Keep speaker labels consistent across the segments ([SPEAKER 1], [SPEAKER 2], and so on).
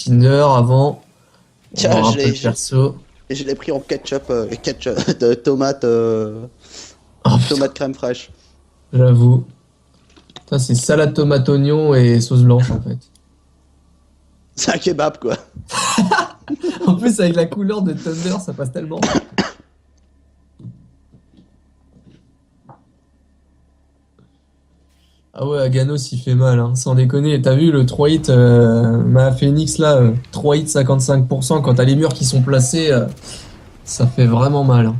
[SPEAKER 1] Cinder avant. On
[SPEAKER 2] Tiens,
[SPEAKER 1] va voir un
[SPEAKER 2] je
[SPEAKER 1] peu
[SPEAKER 2] l'ai-
[SPEAKER 1] le perso.
[SPEAKER 2] Et je l'ai pris en ketchup, de tomate,
[SPEAKER 1] Oh putain,
[SPEAKER 2] tomate crème fraîche.
[SPEAKER 1] j'avoue. Ça, c'est salade tomate oignon et sauce blanche en fait.
[SPEAKER 2] C'est un kebab, quoi.
[SPEAKER 1] En plus, avec la couleur de Thunder, ça passe tellement. Ah ouais, Aganos il fait mal, hein, sans déconner. T'as vu le 3 hits Ma Phoenix là, 3 hits 55%, quand t'as les murs qui sont placés, ça fait vraiment mal, hein.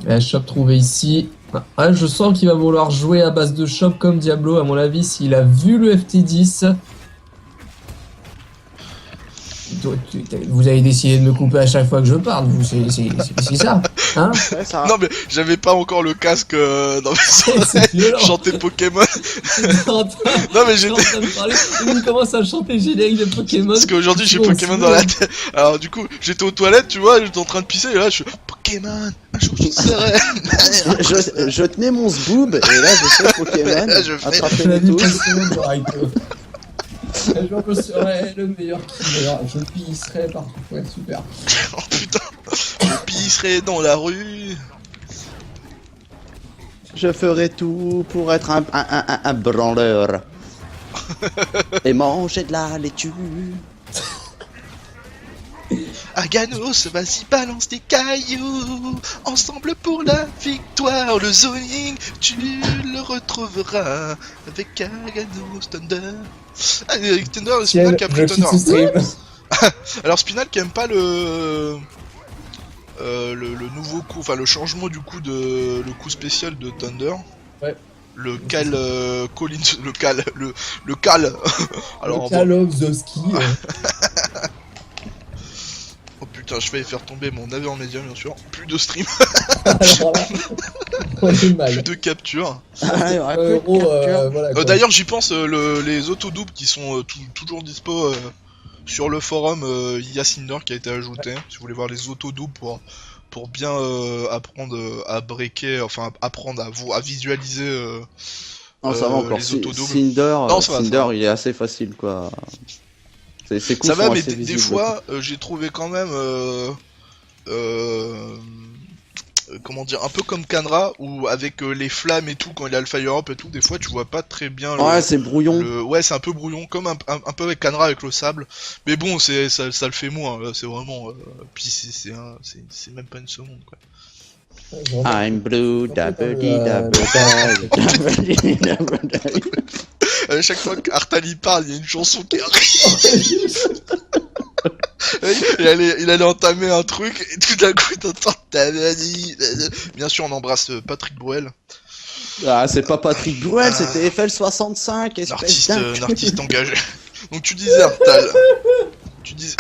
[SPEAKER 1] Et la shop trouvée ici. Ah, je sens qu'il va vouloir jouer à base de shop comme Diablo, à mon avis, s'il a vu le FT10. Vous avez décidé de me couper à chaque fois que je parle, vous, c'est ça, hein?
[SPEAKER 2] Ouais, ça...
[SPEAKER 3] Non mais j'avais pas encore le casque dans mes
[SPEAKER 1] C'est
[SPEAKER 3] oreilles,
[SPEAKER 1] violent.
[SPEAKER 3] chanter Pokémon.
[SPEAKER 1] Non
[SPEAKER 3] Non mais
[SPEAKER 1] j'étais en
[SPEAKER 3] j'étais...
[SPEAKER 1] train de parler, et il commence à chanter le générique de Pokémon.
[SPEAKER 3] Parce qu'aujourd'hui j'ai
[SPEAKER 1] Bon,
[SPEAKER 3] Pokémon dans la tête. Alors du coup j'étais aux toilettes, tu vois, j'étais en train de pisser et là je suis Pokémon, un jour je serai.
[SPEAKER 2] je tenais mon zboob, et là, je fais Pokémon,
[SPEAKER 3] Là, je fais-
[SPEAKER 2] attraper
[SPEAKER 1] La
[SPEAKER 2] les
[SPEAKER 1] vie
[SPEAKER 2] touches.
[SPEAKER 1] passionnante de Raito. Un jour je serai le meilleur killer, je pisserai partout, ouais super.
[SPEAKER 3] Oh putain, je pisserai dans la rue.
[SPEAKER 2] Je ferai tout pour être un branleur. Et manger de la laitue.
[SPEAKER 3] Aganos, vas-y balance des cailloux. Ensemble pour la victoire. Le zoning, tu le retrouveras avec Aganos Thunder. Ah, avec Thunder, le Spinal qui a pris Thunder. Alors Spinal qui aime pas le nouveau coup, enfin le changement du coup de le coup spécial de Thunder.
[SPEAKER 1] Ouais.
[SPEAKER 3] Le Cal Collins, le Cal. Alors
[SPEAKER 1] Call of the Ski.
[SPEAKER 3] oh putain, je vais faire tomber mon navire média bien sûr. Plus de stream,
[SPEAKER 1] Alors là, on est
[SPEAKER 3] plus
[SPEAKER 1] mal.
[SPEAKER 3] de capture.
[SPEAKER 2] Ah, il y aurait plus de
[SPEAKER 1] Gros,
[SPEAKER 2] capture.
[SPEAKER 1] voilà, quoi.
[SPEAKER 3] D'ailleurs j'y pense, les autodoubles qui sont toujours dispo sur le forum, il y a Cinder qui a été ajouté. Si vous voulez voir les autodoubles pour bien apprendre à breaker, enfin apprendre à visualiser
[SPEAKER 2] Non, ça va encore.
[SPEAKER 3] les autodoubles.
[SPEAKER 2] Cinder,
[SPEAKER 3] Non, ça va,
[SPEAKER 2] Cinder,
[SPEAKER 3] ça va.
[SPEAKER 2] il est assez facile, quoi. Ses coups
[SPEAKER 3] Ça va,
[SPEAKER 2] sont
[SPEAKER 3] mais
[SPEAKER 2] assez
[SPEAKER 3] des
[SPEAKER 2] visibles.
[SPEAKER 3] fois j'ai trouvé quand même comment dire, un peu comme Kanra, où avec les flammes et tout, quand il a le fire up et tout, des fois tu vois pas très bien
[SPEAKER 2] Ouais, c'est brouillon.
[SPEAKER 3] ouais, c'est un peu brouillon, comme un peu avec Kanra avec le sable, mais bon, ça le fait moins, là, c'est vraiment puis c'est même pas une seconde quoi.
[SPEAKER 2] I'm blue, dabudi,
[SPEAKER 1] Euh,
[SPEAKER 2] dabudi, dabudi.
[SPEAKER 3] À chaque fois qu'Artali parle, il y a une chanson qui arrive. Il allait entamer un truc et tout d'un coup t'entends bien sûr on embrasse Patrick Bruel,
[SPEAKER 2] Ah, c'est pas Patrick Bruel, c'était FL65, espèce
[SPEAKER 3] un artiste engagé. Donc tu disais Artal, tu disais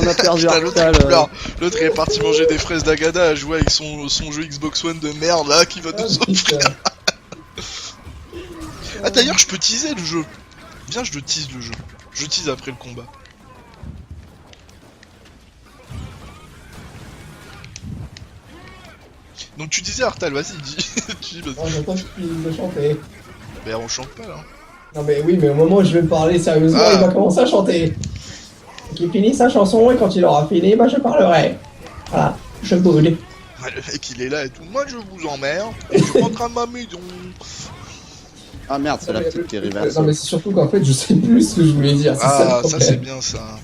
[SPEAKER 2] On a perdu
[SPEAKER 3] putain, l'autre
[SPEAKER 2] Artal.
[SPEAKER 3] il pleure. L'autre il est parti manger des fraises d'Agada à jouer avec son jeu Xbox One de merde là qui va nous offrir. Ah d'ailleurs je peux teaser le jeu. Viens je te tease le jeu. Je tease après le combat. Donc tu disais Artal, vas-y dis. Tu dis, vas-y.
[SPEAKER 1] J'entends qu'il finisse de chanter.
[SPEAKER 3] Mais on chante pas là.
[SPEAKER 1] Non mais oui, mais au moment où je vais parler sérieusement,
[SPEAKER 3] Ah.
[SPEAKER 1] il va commencer à chanter. Qu'il finisse sa chanson et quand il aura fini, bah je parlerai. Voilà, je boude.
[SPEAKER 3] Ah, le mec il est là et tout. Moi je vous emmerde. Je rentre à ma maison.
[SPEAKER 2] Ah merde, c'est la petite qui arrive à
[SPEAKER 1] Non mais c'est surtout qu'en fait je sais plus ce que je voulais dire. C'est ça
[SPEAKER 3] Ah
[SPEAKER 1] le
[SPEAKER 3] ça
[SPEAKER 1] problème.
[SPEAKER 3] c'est bien ça.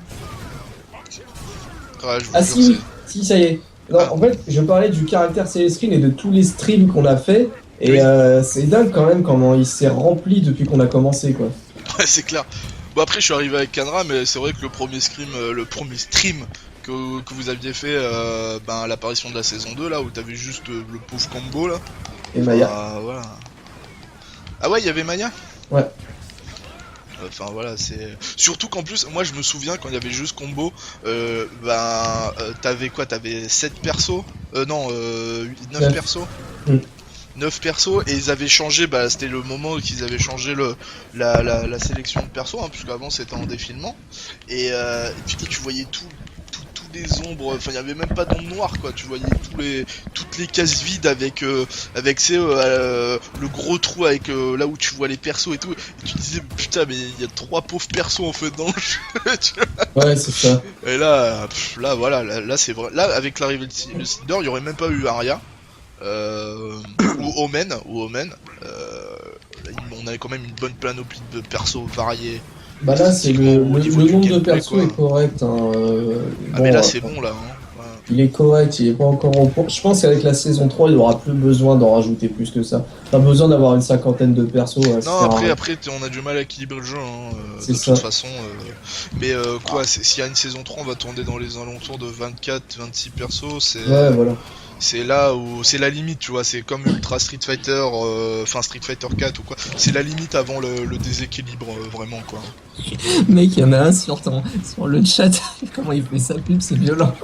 [SPEAKER 3] Ouais, je vous
[SPEAKER 1] Ah
[SPEAKER 3] jure,
[SPEAKER 1] si, si ça y est. Non,
[SPEAKER 3] Ah.
[SPEAKER 1] en fait, je parlais du caractère Célestine et de tous les streams qu'on a fait. Et
[SPEAKER 3] Oui.
[SPEAKER 1] c'est dingue quand même comment il s'est rempli depuis qu'on a commencé quoi.
[SPEAKER 3] Ouais, c'est clair. Bon après je suis arrivé avec Kanra, mais c'est vrai que le premier stream que vous aviez fait à l'apparition de la saison 2 là où t'avais juste le pauvre combo là.
[SPEAKER 1] Et Maya.
[SPEAKER 3] Ah voilà. Ah ouais, il y avait Maya.
[SPEAKER 1] Ouais.
[SPEAKER 3] Enfin voilà, c'est surtout qu'en plus moi je me souviens quand il y avait juste combo t'avais quoi, t'avais 7 persos non 9
[SPEAKER 1] Neuf.
[SPEAKER 3] persos.
[SPEAKER 1] Mm.
[SPEAKER 3] 9 persos et ils avaient changé, c'était le moment où ils avaient changé la sélection de persos, hein, puisque avant c'était en défilement et putain tu voyais tout les ombres, enfin il y avait même pas d'ombre noire quoi, tu voyais toutes les cases vides avec tu sais, le gros trou avec là où tu vois les persos et tout, et tu disais putain mais il y a 3 pauvres persos en fait dans le jeu, tu vois.
[SPEAKER 1] Ouais, c'est ça.
[SPEAKER 3] Et là, là voilà, là c'est vrai, là avec l'arrivée de Cinder, il y aurait même pas eu Arya, ou Omen, on avait quand même une bonne panoplie de persos variés.
[SPEAKER 1] Bah là, c'est
[SPEAKER 3] Au niveau
[SPEAKER 1] le
[SPEAKER 3] du
[SPEAKER 1] nombre de
[SPEAKER 3] gameplay,
[SPEAKER 1] persos
[SPEAKER 3] quoi.
[SPEAKER 1] est correct. Hein.
[SPEAKER 3] Ah
[SPEAKER 1] Bon,
[SPEAKER 3] mais là c'est bon là, hein. Ouais.
[SPEAKER 1] il est correct, il est pas encore au point. Je pense qu'avec la saison 3, il aura plus besoin d'en rajouter plus que ça. Pas besoin d'avoir une cinquantaine de persos.
[SPEAKER 3] Non, après on a du mal à équilibrer le jeu, hein, de toute façon. Mais quoi, s'il y a une saison 3, on va tourner dans les alentours de 24-26 persos.
[SPEAKER 1] Ouais, voilà.
[SPEAKER 3] C'est là où c'est la limite, tu vois. C'est comme Ultra Street Fighter, enfin Street Fighter 4 ou quoi. C'est la limite avant le déséquilibre, vraiment quoi.
[SPEAKER 1] Mec, il y en a un sur le chat. Comment il fait sa pub, c'est violent.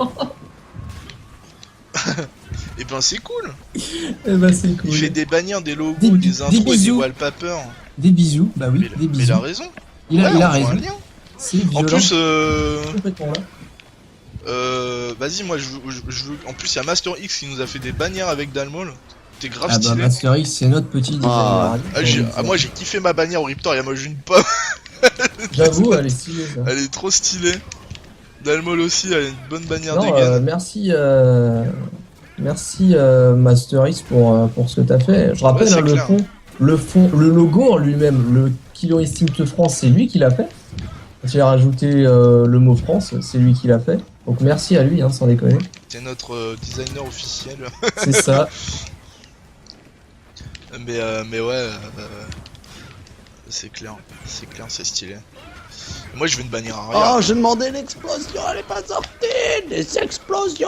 [SPEAKER 3] Et ben c'est cool.
[SPEAKER 1] Eh ben, c'est cool.
[SPEAKER 3] Il fait des bannières, des logos, des intros
[SPEAKER 1] des
[SPEAKER 3] et des
[SPEAKER 1] bisous.
[SPEAKER 3] wallpapers.
[SPEAKER 1] Des bisous, bah oui, des
[SPEAKER 3] Mais il
[SPEAKER 1] bisous.
[SPEAKER 3] a raison.
[SPEAKER 1] Il a
[SPEAKER 3] Ouais, on
[SPEAKER 1] raison.
[SPEAKER 3] voit un lien.
[SPEAKER 1] C'est violent.
[SPEAKER 3] En plus,
[SPEAKER 1] Complètement là.
[SPEAKER 3] vas-y, moi je veux. En plus, il y a Master X qui nous a fait des bannières avec Dalmol. T'es grave
[SPEAKER 1] Ah bah
[SPEAKER 3] stylé.
[SPEAKER 1] Master X, c'est notre petit designer.
[SPEAKER 3] Moi j'ai kiffé ma bannière au Riptor, moi j'ai une pomme.
[SPEAKER 1] J'avoue, elle est stylée ça.
[SPEAKER 3] Elle est trop stylée. Dalmol aussi, elle a une bonne bannière
[SPEAKER 1] Non,
[SPEAKER 3] dégaine.
[SPEAKER 1] merci Master X pour ce que t'as fait. Je rappelle
[SPEAKER 3] Ouais, c'est
[SPEAKER 1] hein, le logo en lui-même, le Killer Instinct France, c'est lui qui l'a fait. Quand il a rajouté le mot France, c'est lui qui l'a fait. Donc merci à lui, hein, sans déconner.
[SPEAKER 3] C'est notre designer officiel.
[SPEAKER 1] C'est ça.
[SPEAKER 3] mais ouais, c'est clair, c'est stylé. Moi je veux une bannière arrière.
[SPEAKER 2] Oh, je demandais l'explosion, elle est pas sortie. Des explosions.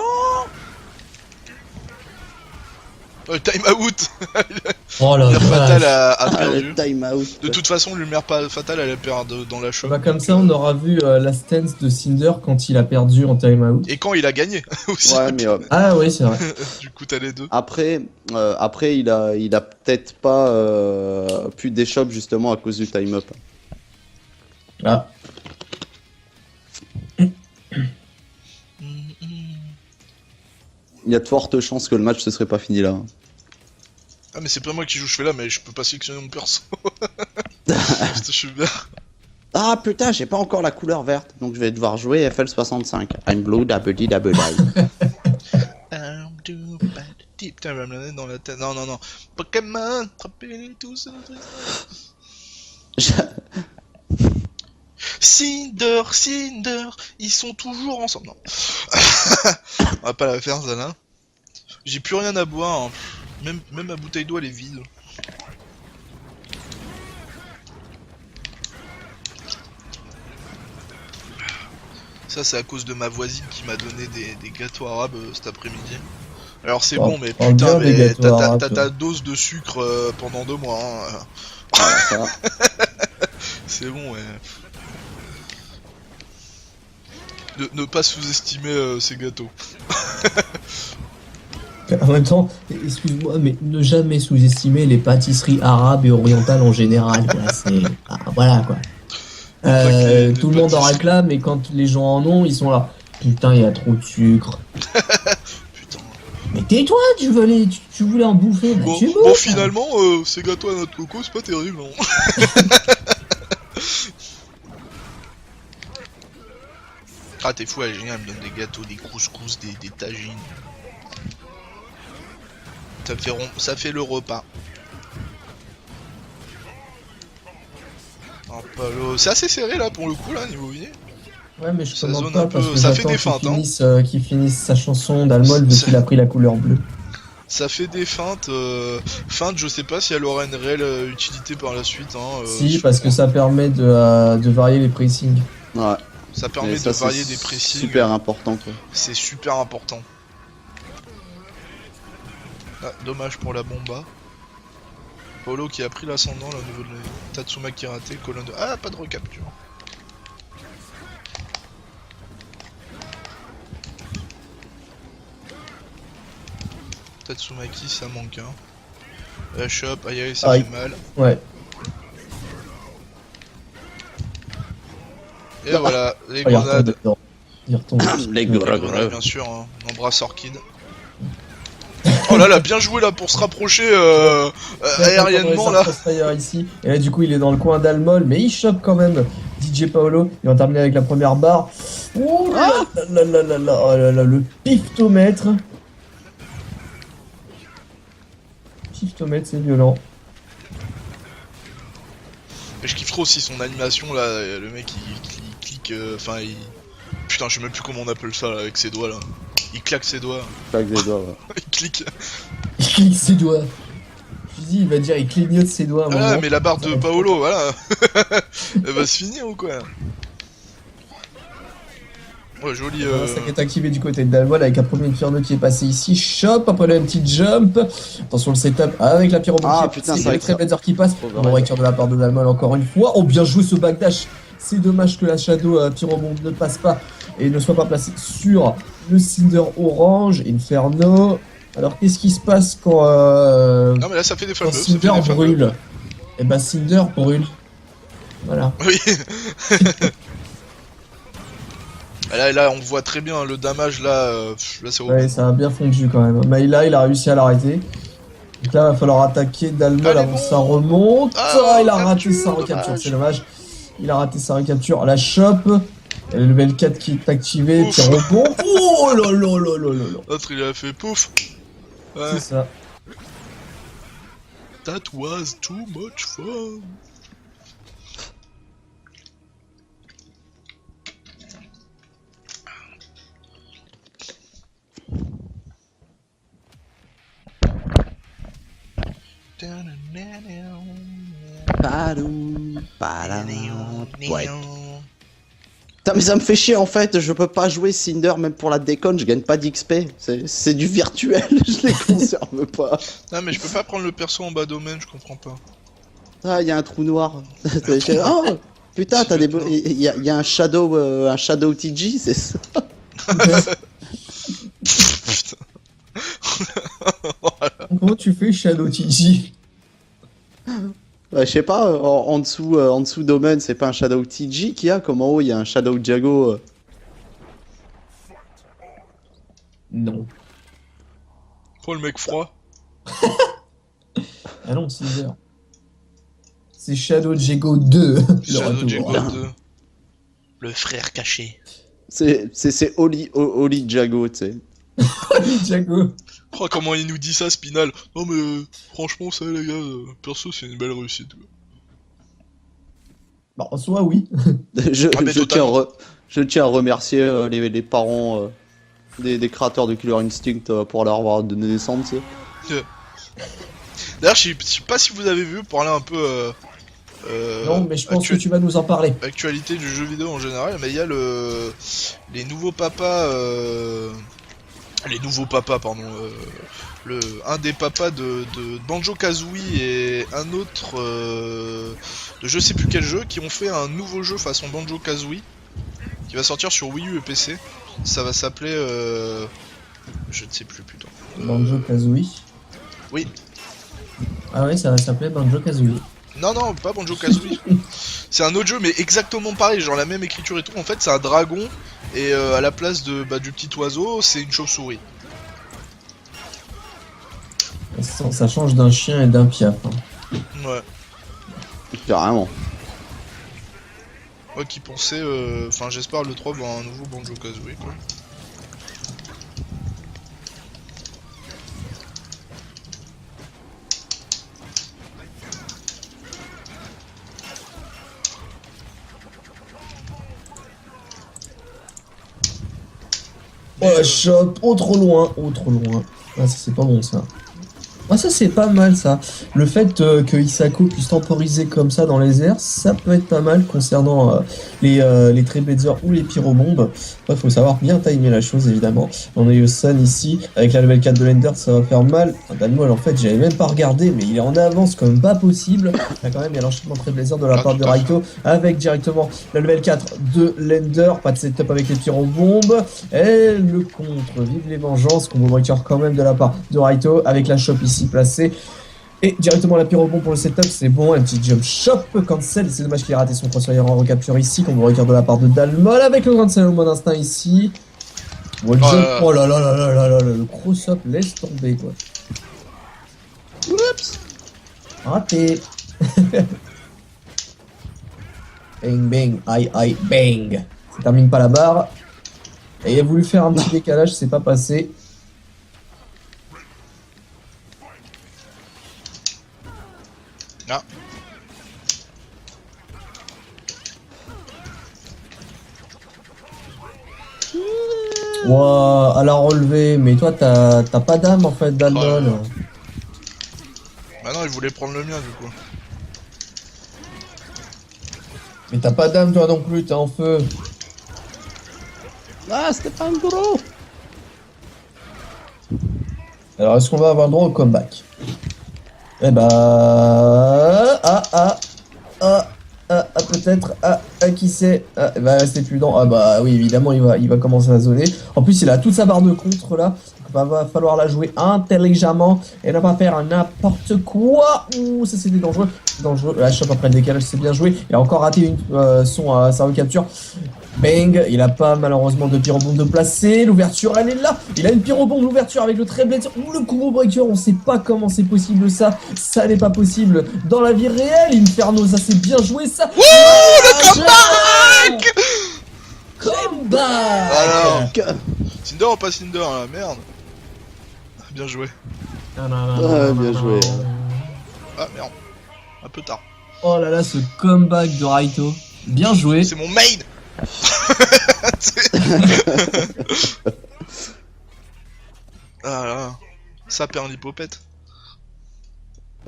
[SPEAKER 3] Time out.
[SPEAKER 1] Oh la
[SPEAKER 3] Lumière fatale
[SPEAKER 1] vache.
[SPEAKER 3] a perdu.
[SPEAKER 2] Le time out.
[SPEAKER 3] De toute façon, lumière fatale elle a perdu dans la show.
[SPEAKER 1] Bah comme ça, on aura vu la stance de Cinder quand il a perdu en timeout.
[SPEAKER 3] Et quand il a gagné aussi.
[SPEAKER 2] Ouais, mais
[SPEAKER 1] Ah oui, c'est vrai.
[SPEAKER 3] Du coup, t'as les deux.
[SPEAKER 2] après, il a peut-être pas pu d'échoppe justement à cause du time up.
[SPEAKER 1] Ah.
[SPEAKER 2] Il y a de fortes chances que le match se serait pas fini là.
[SPEAKER 3] Ah, mais c'est pas moi qui joue, je fais là, mais je peux pas sélectionner mon perso. Je suis bien.
[SPEAKER 2] Ah putain, j'ai pas encore la couleur verte, donc je vais devoir jouer FL65. I'm blue, double D, double die.
[SPEAKER 3] Putain, elle va me la mettre dans la tête. Non. Pokémon, attrapez-les tous. Cinder, ils sont toujours ensemble. Non. On va pas la faire, celle-là. J'ai plus rien à boire. Hein. Même ma bouteille d'eau, elle est vide. Ça, c'est à cause de ma voisine qui m'a donné des gâteaux arabes cet après-midi. Alors c'est bon, mais putain, mais t'as ta dose de sucre pendant 2 mois. Hein.
[SPEAKER 2] Ça.
[SPEAKER 3] C'est bon, ouais. Ne pas sous-estimer ces gâteaux.
[SPEAKER 1] En même temps, excuse-moi, mais ne jamais sous-estimer les pâtisseries arabes et orientales en général. Voilà quoi. Tout le monde en réclame et quand les gens en ont, ils sont là. Putain, il y a trop de sucre.
[SPEAKER 3] Putain.
[SPEAKER 1] Mais tais-toi, tu voulais en bouffer. Bah,
[SPEAKER 3] Bon, finalement, ces gâteaux à notre coco, c'est pas terrible. Hein. Ah, t'es fou, elle est géniale, elle me donne des gâteaux, des couscous, des tagines. Ça fait le repas. C'est assez serré là pour le coup là niveau vie.
[SPEAKER 1] Ouais, mais je
[SPEAKER 3] Ça
[SPEAKER 1] commande
[SPEAKER 3] zone
[SPEAKER 1] pas
[SPEAKER 3] un peu-
[SPEAKER 1] parce que
[SPEAKER 3] ça fait
[SPEAKER 1] j'attends
[SPEAKER 3] des feintes,
[SPEAKER 1] qu'il finisse sa chanson d'Almol vu qu'il a pris la couleur bleue.
[SPEAKER 3] Ça fait des feintes. Feintes, je sais pas si elle aura une réelle utilité par la suite. Hein,
[SPEAKER 1] Si, parce que ça permet de varier les pressings.
[SPEAKER 2] Ouais.
[SPEAKER 3] ça permet
[SPEAKER 2] Mais
[SPEAKER 3] de
[SPEAKER 2] ça,
[SPEAKER 3] varier
[SPEAKER 2] c'est
[SPEAKER 3] des pressings.
[SPEAKER 2] super important quoi.
[SPEAKER 3] C'est super important. Ah, dommage pour la bomba. Polo qui a pris l'ascendant là, au niveau de Tatsumaki raté, colonne de... Ah, pas de recapture. Tatsumaki, ça manque hein. La shop, aïe, ça
[SPEAKER 1] Aïe.
[SPEAKER 3] fait mal.
[SPEAKER 1] Ouais.
[SPEAKER 3] Et voilà, les
[SPEAKER 1] Regarde,
[SPEAKER 3] grenades.
[SPEAKER 1] dedans. Il retombe.
[SPEAKER 2] Les
[SPEAKER 3] Ouais,
[SPEAKER 2] gros.
[SPEAKER 3] bien sûr, hein. On embrasse Orchid. Oh là là, bien joué là pour se rapprocher aériennement là.
[SPEAKER 1] Ici. Et là, du coup, il est dans le coin d'Almol, mais il chope quand même DJ Paolo. Il va terminer avec la première barre. Oh là là là là là, oh là là, le piftomètre. Piftomètre, c'est violent.
[SPEAKER 3] Et je kiffe trop aussi son animation là, le mec il clique, enfin il... Putain je sais même plus comment on appelle ça là, avec ses doigts là. Il claque ses doigts.
[SPEAKER 2] Claque des doigts, ouais.
[SPEAKER 3] Il clique.
[SPEAKER 1] Il cligne ses doigts. Je dis, il va dire, il clignote ses doigts à un
[SPEAKER 3] Ah
[SPEAKER 1] moment.
[SPEAKER 3] mais la barre de Paolo, voilà. Elle va se finir ou quoi? Ouais joli
[SPEAKER 1] Ça qui est activé du côté de Dalmol avec un premier Inferno qui est passé ici. Chop, après le petit jump. Attention le setup avec la pyromanie.
[SPEAKER 2] Ah, putain, c'est
[SPEAKER 1] avec très Blazer qui passe.
[SPEAKER 2] Trop
[SPEAKER 1] Bon
[SPEAKER 2] vrai.
[SPEAKER 1] recture de la part de Dalmol encore une fois. Oh, bien joué ce backdash. C'est dommage que la Shadow Pyrombombe ne passe pas et ne soit pas placée sur le Cinder orange. Inferno. Alors qu'est-ce qui se passe quand,
[SPEAKER 3] Non mais là ça fait des
[SPEAKER 1] quand
[SPEAKER 3] flammes bleues, ça fait
[SPEAKER 1] Cinder
[SPEAKER 3] des flammes bleues.
[SPEAKER 1] brûle? Et bah Cinder brûle. Voilà.
[SPEAKER 3] Oui. Et là on voit très bien le damage là, là c'est
[SPEAKER 1] Ouais, ça a bien fondu quand même. Maïla, il a réussi à l'arrêter. Donc là, il va falloir attaquer Dalmol
[SPEAKER 3] Allez,
[SPEAKER 1] avant
[SPEAKER 3] bon.
[SPEAKER 1] que ça remonte.
[SPEAKER 3] Ah,
[SPEAKER 1] Il a raté
[SPEAKER 3] capture,
[SPEAKER 1] sa recapture,
[SPEAKER 2] dommage.
[SPEAKER 1] c'est dommage. Il a raté sa recapture. La chope. Il y a le level 4 qui est activé,
[SPEAKER 3] Ouf.
[SPEAKER 1] qui rebond. Oh là là là là là là.
[SPEAKER 3] L'autre il a fait pouf. Ouais.
[SPEAKER 1] C'est ça.
[SPEAKER 3] That was too much fun.
[SPEAKER 2] Padou, padam, ouais. Putain, mais ça me fait chier en fait, je peux pas jouer Cinder même pour la déconne, je gagne pas d'XP. C'est du virtuel, je les conserve pas.
[SPEAKER 3] Non mais je peux pas prendre le perso en bas domaine, je comprends pas.
[SPEAKER 2] Ah, il y a un trou noir. Oh, putain, t'as des. Il y a un shadow TG, c'est ça.
[SPEAKER 3] Putain.
[SPEAKER 1] Comment tu fais Shadow TG?
[SPEAKER 2] Ouais, je sais pas, en dessous domaine, c'est pas un shadow TG qu'il y a, comme en haut il y a un shadow Jago.
[SPEAKER 1] Non.
[SPEAKER 3] Oh le mec froid.
[SPEAKER 1] Ah non, Cinder. C'est Shadow Jago 2. le
[SPEAKER 3] Shadow
[SPEAKER 1] retour.
[SPEAKER 3] Jago 2. Le frère caché.
[SPEAKER 2] C'est Oli Jago, tu sais.
[SPEAKER 1] Jago.
[SPEAKER 3] Oh comment il nous dit ça Spinal. Non mais franchement ça les gars, perso c'est une belle réussite.
[SPEAKER 1] Bah, en soi, oui.
[SPEAKER 2] Je,
[SPEAKER 3] Ah, mais
[SPEAKER 2] je
[SPEAKER 3] totalement.
[SPEAKER 2] tiens à remercier les parents des créateurs de Killer Instinct pour leur avoir donné naissance. Tu sais.
[SPEAKER 3] D'ailleurs je sais pas si vous avez vu, pour aller un peu
[SPEAKER 1] Non, mais je pense que tu vas nous en parler.
[SPEAKER 3] actualité du jeu vidéo en général, mais il y a les nouveaux papas, pardon, un des papas de Banjo-Kazooie et un autre de je sais plus quel jeu, qui ont fait un nouveau jeu façon Banjo-Kazooie qui va sortir sur Wii U et PC. Ça va s'appeler je ne sais plus putain.
[SPEAKER 1] Banjo Kazooie.
[SPEAKER 3] Oui.
[SPEAKER 1] Ah ouais, ça va s'appeler Banjo Kazooie.
[SPEAKER 3] Non, pas Banjo-Kazooie. C'est un autre jeu, mais exactement pareil, genre la même écriture et tout. En fait, c'est un dragon, et à la place du petit oiseau, c'est une chauve-souris.
[SPEAKER 1] Ça change d'un chien et d'un piaf. Hein.
[SPEAKER 3] Ouais.
[SPEAKER 2] Carrément.
[SPEAKER 3] Moi qui pensais, enfin j'espère le 3 voir un nouveau Banjo-Kazooie quoi.
[SPEAKER 1] Oh la chope, oh trop loin, oh trop loin. Ah ça c'est pas bon ça. Ah ça c'est pas mal ça. Le fait que Isako puisse temporiser comme ça dans les airs, ça peut être pas mal concernant les Trailblazers ou les pyrobombes. Après faut savoir bien timer la chose évidemment. On a eu Sun ici, avec la level 4 de Lender ça va faire mal. Enfin, Dalmol en fait j'avais même pas regardé mais il est en avance comme pas possible. Là quand même il y a l'enchaînement Trailblazer de la part de Raito avec directement la level 4 de Lender. Pas de setup avec les pyrobombes. Et le contre, vive les vengeances, combo breaker quand même de la part de Raito avec la chope ici placée. Et directement la pyro bomb pour le setup, c'est bon, un petit jump shop, cancel, c'est dommage qu'il ait raté son crossfire en recapture ici, qu'on vous regarde de la part de Dalmol, avec le grand Salomon instinct ici. Wall jump, oh là là là là là là, le cross-up, laisse tomber quoi. Oups. Raté. Bang bang, aïe aïe, bang. Ça termine pas la barre. Et il a voulu faire un petit décalage, c'est pas passé.
[SPEAKER 3] Ah.
[SPEAKER 1] Wow, à la relevée, mais toi t'as pas d'âme en fait, Dalmol.
[SPEAKER 3] Ouais. Bah non, il voulait prendre le mien du coup.
[SPEAKER 1] Mais t'as pas d'âme toi non plus, t'es en feu.
[SPEAKER 2] Ah, c'était pas un gros.
[SPEAKER 1] Alors est-ce qu'on va avoir droit au comeback? Eh bah... peut-être, qui sait? Il va rester prudent. Ah bah oui, évidemment, il va commencer à zoner. En plus, il a toute sa barre de contre là. Donc, va falloir la jouer intelligemment et ne pas faire n'importe quoi. Ouh, ça c'était dangereux. Dangereux. La chope après le décalage, c'est bien joué. Il a encore raté sa recapture. Bang, il a pas malheureusement de pyrobombe de placer. L'ouverture, elle est là. Il a une pyrobombe d'ouverture avec le très blade. Ouh, le combo breaker, on sait pas comment c'est possible ça. Ça n'est pas possible dans la vie réelle. Inferno, ça c'est bien joué ça.
[SPEAKER 3] Wouh, le comeback!
[SPEAKER 1] Comeback.
[SPEAKER 3] Alors, Cinder ou pas Cinder là, merde. Bien joué.
[SPEAKER 2] Bien joué.
[SPEAKER 3] Ah merde, un peu tard.
[SPEAKER 1] Oh là là, ce comeback de Raito. Bien joué.
[SPEAKER 3] C'est mon main. Ah là, ça perd un hippopète.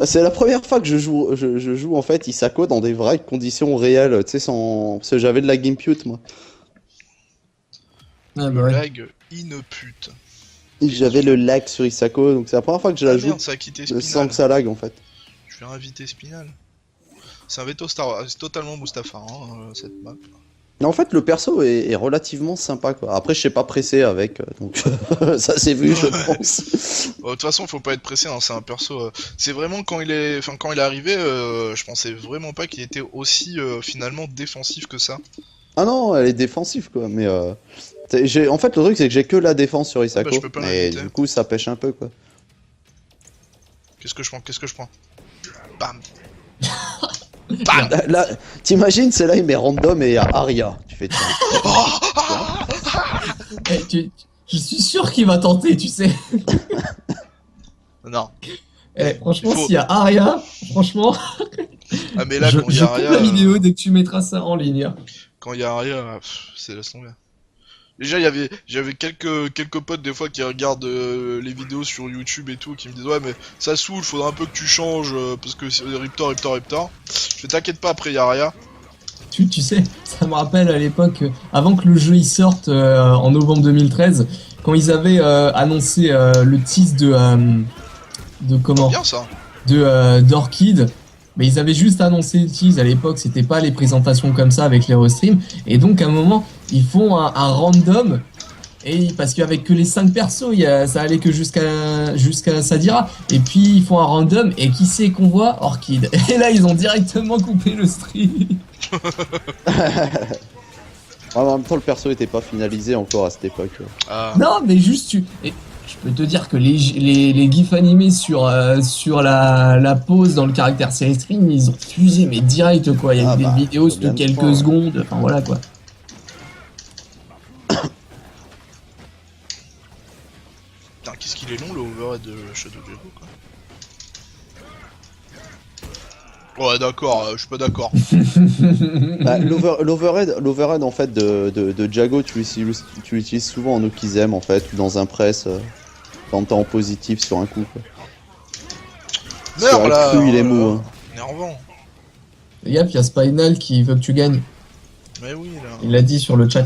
[SPEAKER 2] C'est la première fois que je joue en fait Isako dans des vraies conditions réelles, tu sais, sans... Parce que j'avais de la gimpute moi.
[SPEAKER 1] Ah bah ouais.
[SPEAKER 3] Lag une pute.
[SPEAKER 2] J'avais le lag sur Isako, donc c'est la première fois que je la joue
[SPEAKER 3] Merde, ça a quitté Spinal.
[SPEAKER 2] sans que ça lag en fait.
[SPEAKER 3] Je vais inviter Spinal. C'est un veto Star Wars, c'est totalement Mustafar cette map.
[SPEAKER 2] Mais en fait, le perso est relativement sympa quoi. Après, je sais pas pressé avec, donc ça s'est vu, je pense.
[SPEAKER 3] De toute façon, faut pas être pressé, hein, c'est un perso. C'est vraiment quand il est arrivé, je pensais vraiment pas qu'il était aussi finalement défensif que ça.
[SPEAKER 2] Ah non, elle est défensive quoi, mais en fait, le truc c'est que j'ai que la défense sur Isako,
[SPEAKER 3] je peux pas
[SPEAKER 2] et
[SPEAKER 3] l'inviter.
[SPEAKER 2] du coup, ça pêche un peu quoi.
[SPEAKER 3] Qu'est-ce que je prends? Bam. Bam.
[SPEAKER 2] Là, t'imagines, c'est là il met random et il y a Aria. Tu fais
[SPEAKER 1] Je suis sûr qu'il va tenter, tu sais.
[SPEAKER 3] Non.
[SPEAKER 1] Franchement,
[SPEAKER 3] Il faut-
[SPEAKER 1] s'il y a Aria, franchement,
[SPEAKER 3] Ah mais là,
[SPEAKER 1] je
[SPEAKER 3] quand il y a
[SPEAKER 1] coupe
[SPEAKER 3] Aria,
[SPEAKER 1] la vidéo dès que tu mettras ça en ligne.
[SPEAKER 3] quand il y a Aria, c'est laisse tomber. Déjà, j'avais quelques potes des fois qui regardent les vidéos sur YouTube et tout, qui me disent ouais mais ça saoule, faudra un peu que tu changes parce que c'est Riptor. Je t'inquiète pas, après il y a Aria.
[SPEAKER 1] Tu sais, ça me rappelle à l'époque, avant que le jeu il sorte en novembre 2013, quand ils avaient annoncé le tease de comment
[SPEAKER 3] Bien ça.
[SPEAKER 1] d'Orchid. Mais ils avaient juste annoncé le tease à l'époque, c'était pas les présentations comme ça avec les restreams. Et donc à un moment, ils font un random. Et parce qu'avec que les 5 persos, ça allait que jusqu'à Sadira. Et puis ils font un random et qui c'est qu'on voit? Orchid. Et là ils ont directement coupé le stream.
[SPEAKER 2] en même temps, le perso était pas finalisé encore à cette époque.
[SPEAKER 3] Ah.
[SPEAKER 1] Non mais juste et je peux te dire que les gifs animés sur la pause dans le caractère série stream, ils ont fusé mais direct quoi. Il y a des vidéos de quelques secondes. Enfin voilà quoi.
[SPEAKER 3] Putain, qu'est-ce qu'il est long le overhead de Shadow Jago quoi. Ouais d'accord, je suis pas d'accord.
[SPEAKER 2] Bah, l'overhead en fait de Jago, tu l'utilises souvent en Okizem en fait, ou dans un press quand t'es en positif sur un coup quoi.
[SPEAKER 3] Merde là.
[SPEAKER 2] Il est mou. Hein.
[SPEAKER 3] Énervant.
[SPEAKER 1] Yep, il y a Spinal qui veut que tu gagnes.
[SPEAKER 3] Mais oui là.
[SPEAKER 1] Il l'a dit sur le chat.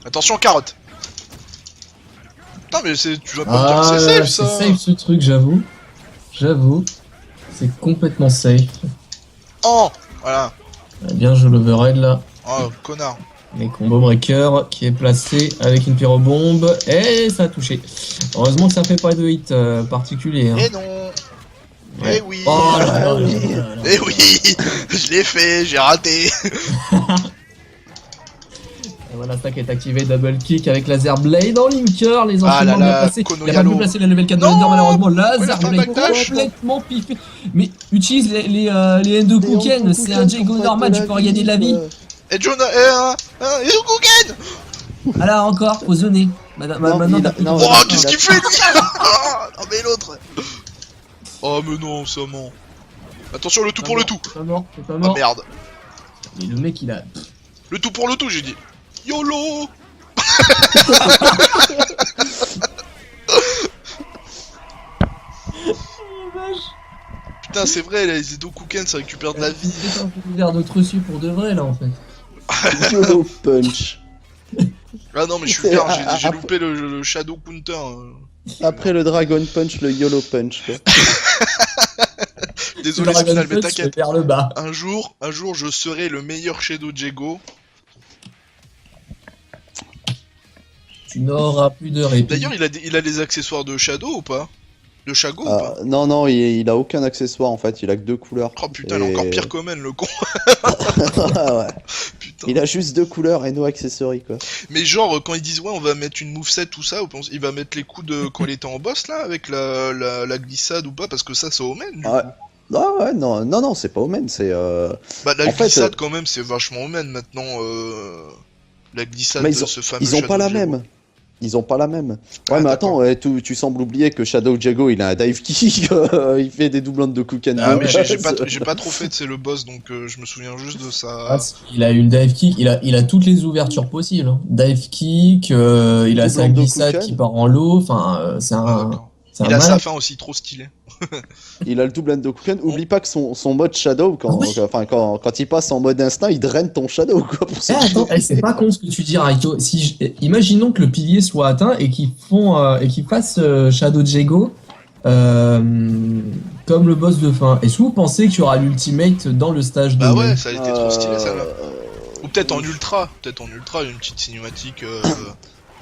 [SPEAKER 3] Attention carotte. Putain mais tu vas pas me dire que c'est safe ça.
[SPEAKER 1] C'est safe ce truc, j'avoue. C'est complètement safe.
[SPEAKER 3] Oh voilà.
[SPEAKER 1] Bien joué l'overhead là.
[SPEAKER 3] Oh connard.
[SPEAKER 1] Les combo breaker qui est placé avec une pyrobombe et ça a touché. Heureusement que ça fait pas de hit particulier. Hein.
[SPEAKER 3] Et non.
[SPEAKER 1] Ouais.
[SPEAKER 3] Eh oui.
[SPEAKER 1] Oh là là là là là.
[SPEAKER 3] Eh oui. Je l'ai fait, j'ai raté.
[SPEAKER 1] Et voilà, stack est activé, double kick avec laser blade en linker, les
[SPEAKER 3] Ah là
[SPEAKER 1] enchaînements bien
[SPEAKER 3] là,
[SPEAKER 1] placés.
[SPEAKER 3] Kono
[SPEAKER 1] Il a pas pu
[SPEAKER 3] Yalo.
[SPEAKER 1] placer la level 4 de
[SPEAKER 3] Non.
[SPEAKER 1] Thunder malheureusement,
[SPEAKER 3] il a
[SPEAKER 1] laser
[SPEAKER 3] fait un
[SPEAKER 1] blade
[SPEAKER 3] backdash.
[SPEAKER 1] complètement piffé. Mais utilise les Endo Kuken, c'est un Jago normal, tu peux regagner de la vie.
[SPEAKER 3] Et Jonah, et Kuken.
[SPEAKER 1] Ah là encore, faut zoner. Maintenant t'as plus de
[SPEAKER 2] non,
[SPEAKER 3] Oh,
[SPEAKER 1] temps.
[SPEAKER 3] qu'est-ce qu'il fait lui? Non mais l'autre. Oh mais non, ça ment. Attention, le tout pour le tout.
[SPEAKER 1] C'est pas mort, c'est pas
[SPEAKER 3] Ah
[SPEAKER 1] mort.
[SPEAKER 3] merde.
[SPEAKER 1] Et le mec il a...
[SPEAKER 3] Le tout pour le tout, j'ai dit. YOLO. Putain, c'est vrai, les Edo Kuken, ça récupère de la vie.
[SPEAKER 1] C'est un peu vers notre reçu pour de vrai là en fait.
[SPEAKER 2] YOLO punch.
[SPEAKER 3] Ah non, mais je suis
[SPEAKER 2] C'est-
[SPEAKER 3] bien,
[SPEAKER 2] ah,
[SPEAKER 3] j'ai
[SPEAKER 2] ah,
[SPEAKER 3] loupé le Shadow Counter.
[SPEAKER 2] Après le Dragon Punch, le YOLO punch. Quoi.
[SPEAKER 3] Désolé,
[SPEAKER 1] Dragon
[SPEAKER 3] Spinal, mais
[SPEAKER 1] Punch,
[SPEAKER 3] t'inquiète.
[SPEAKER 1] c'est vers le bas.
[SPEAKER 3] Un jour, je serai le meilleur Shadow Jago.
[SPEAKER 1] Tu n'auras plus de répit.
[SPEAKER 3] D'ailleurs, il a des accessoires de Shadow ou pas? De Shago ou pas?
[SPEAKER 2] Non, non, il a aucun accessoire en fait, il a que 2 couleurs.
[SPEAKER 3] Oh putain, il est encore pire qu'Omen, le con.
[SPEAKER 2] Ouais.
[SPEAKER 3] Putain.
[SPEAKER 2] Il a juste 2 couleurs et no accessories quoi.
[SPEAKER 3] Mais genre, quand ils disent ouais, on va mettre une moveset, tout ça, il va mettre les coups de quand il était en boss là, avec la glissade ou pas? Parce que ça, c'est Omen. Du
[SPEAKER 2] Ouais.
[SPEAKER 3] coup.
[SPEAKER 2] Ah ouais, non, c'est pas Omen, c'est.
[SPEAKER 3] Bah, la
[SPEAKER 2] En fait,
[SPEAKER 3] glissade, quand même, c'est vachement Omen maintenant. La glissade
[SPEAKER 2] Mais
[SPEAKER 3] de ce fameux
[SPEAKER 2] ils ont
[SPEAKER 3] Shadow
[SPEAKER 2] pas la
[SPEAKER 3] Jago.
[SPEAKER 2] même. Ils ont pas la même. Ouais,
[SPEAKER 3] Ah,
[SPEAKER 2] mais
[SPEAKER 3] d'accord.
[SPEAKER 2] attends, tu sembles oublier que Shadow Jago il a un dive kick, il fait des doublons de Kuken.
[SPEAKER 3] Ah,
[SPEAKER 1] Ouais,
[SPEAKER 3] mais j'ai
[SPEAKER 2] ouais,
[SPEAKER 3] pas trop fait, c'est le boss, donc je me souviens juste de ça.
[SPEAKER 1] Ah, il a une dive kick, il a toutes les ouvertures possibles. Hein. Dive kick, il a sa
[SPEAKER 2] Doublon de
[SPEAKER 1] glissade
[SPEAKER 2] Kuken.
[SPEAKER 1] qui part en lot, enfin c'est
[SPEAKER 3] Ah,
[SPEAKER 1] un...
[SPEAKER 3] d'accord.
[SPEAKER 1] c'est un
[SPEAKER 3] Il a sa
[SPEAKER 1] malade.
[SPEAKER 3] fin aussi, trop stylé.
[SPEAKER 2] Il a le double de Kuken. Oublie pas que son mode Shadow,
[SPEAKER 1] Ah oui.
[SPEAKER 2] quand il passe en mode instinct, il draine ton Shadow quoi. Pour
[SPEAKER 1] Eh,
[SPEAKER 2] ceux qui
[SPEAKER 1] attends,
[SPEAKER 2] ont-
[SPEAKER 1] c'est pas con ce que tu dis, Raito. Si imaginons que le pilier soit atteint et qu'ils fassent Shadow Jago comme le boss de fin. Est-ce que vous pensez qu'il y aura l'ultimate dans le stage de
[SPEAKER 3] Bah ouais, ça a été trop stylé, ça là.
[SPEAKER 2] Euh,
[SPEAKER 3] Ou peut-être en ultra, une petite cinématique.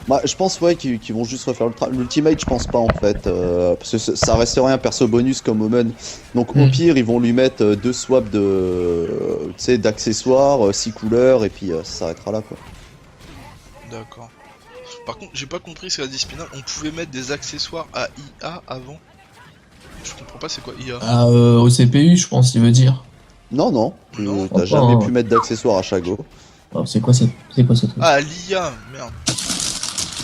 [SPEAKER 2] Bah, je pense ouais qu'ils vont juste refaire l'ultimate, je pense pas en fait, parce que ça resterait un perso bonus comme Omen. Donc au pire ils vont lui mettre 2 swaps de, tu sais, d'accessoires, 6 couleurs et puis ça s'arrêtera là quoi.
[SPEAKER 3] D'accord. Par contre, j'ai pas compris ce qu'a dit Spinal. On pouvait mettre des accessoires à IA avant. Je comprends pas, c'est quoi IA?
[SPEAKER 1] Ah, au CPU, je pense, il veut dire.
[SPEAKER 2] Non
[SPEAKER 3] Non,
[SPEAKER 2] t'as
[SPEAKER 1] pas,
[SPEAKER 2] jamais
[SPEAKER 1] hein.
[SPEAKER 2] pu mettre d'accessoires à Shago.
[SPEAKER 1] Oh, c'est quoi ce truc?
[SPEAKER 3] Ah, l'IA, merde.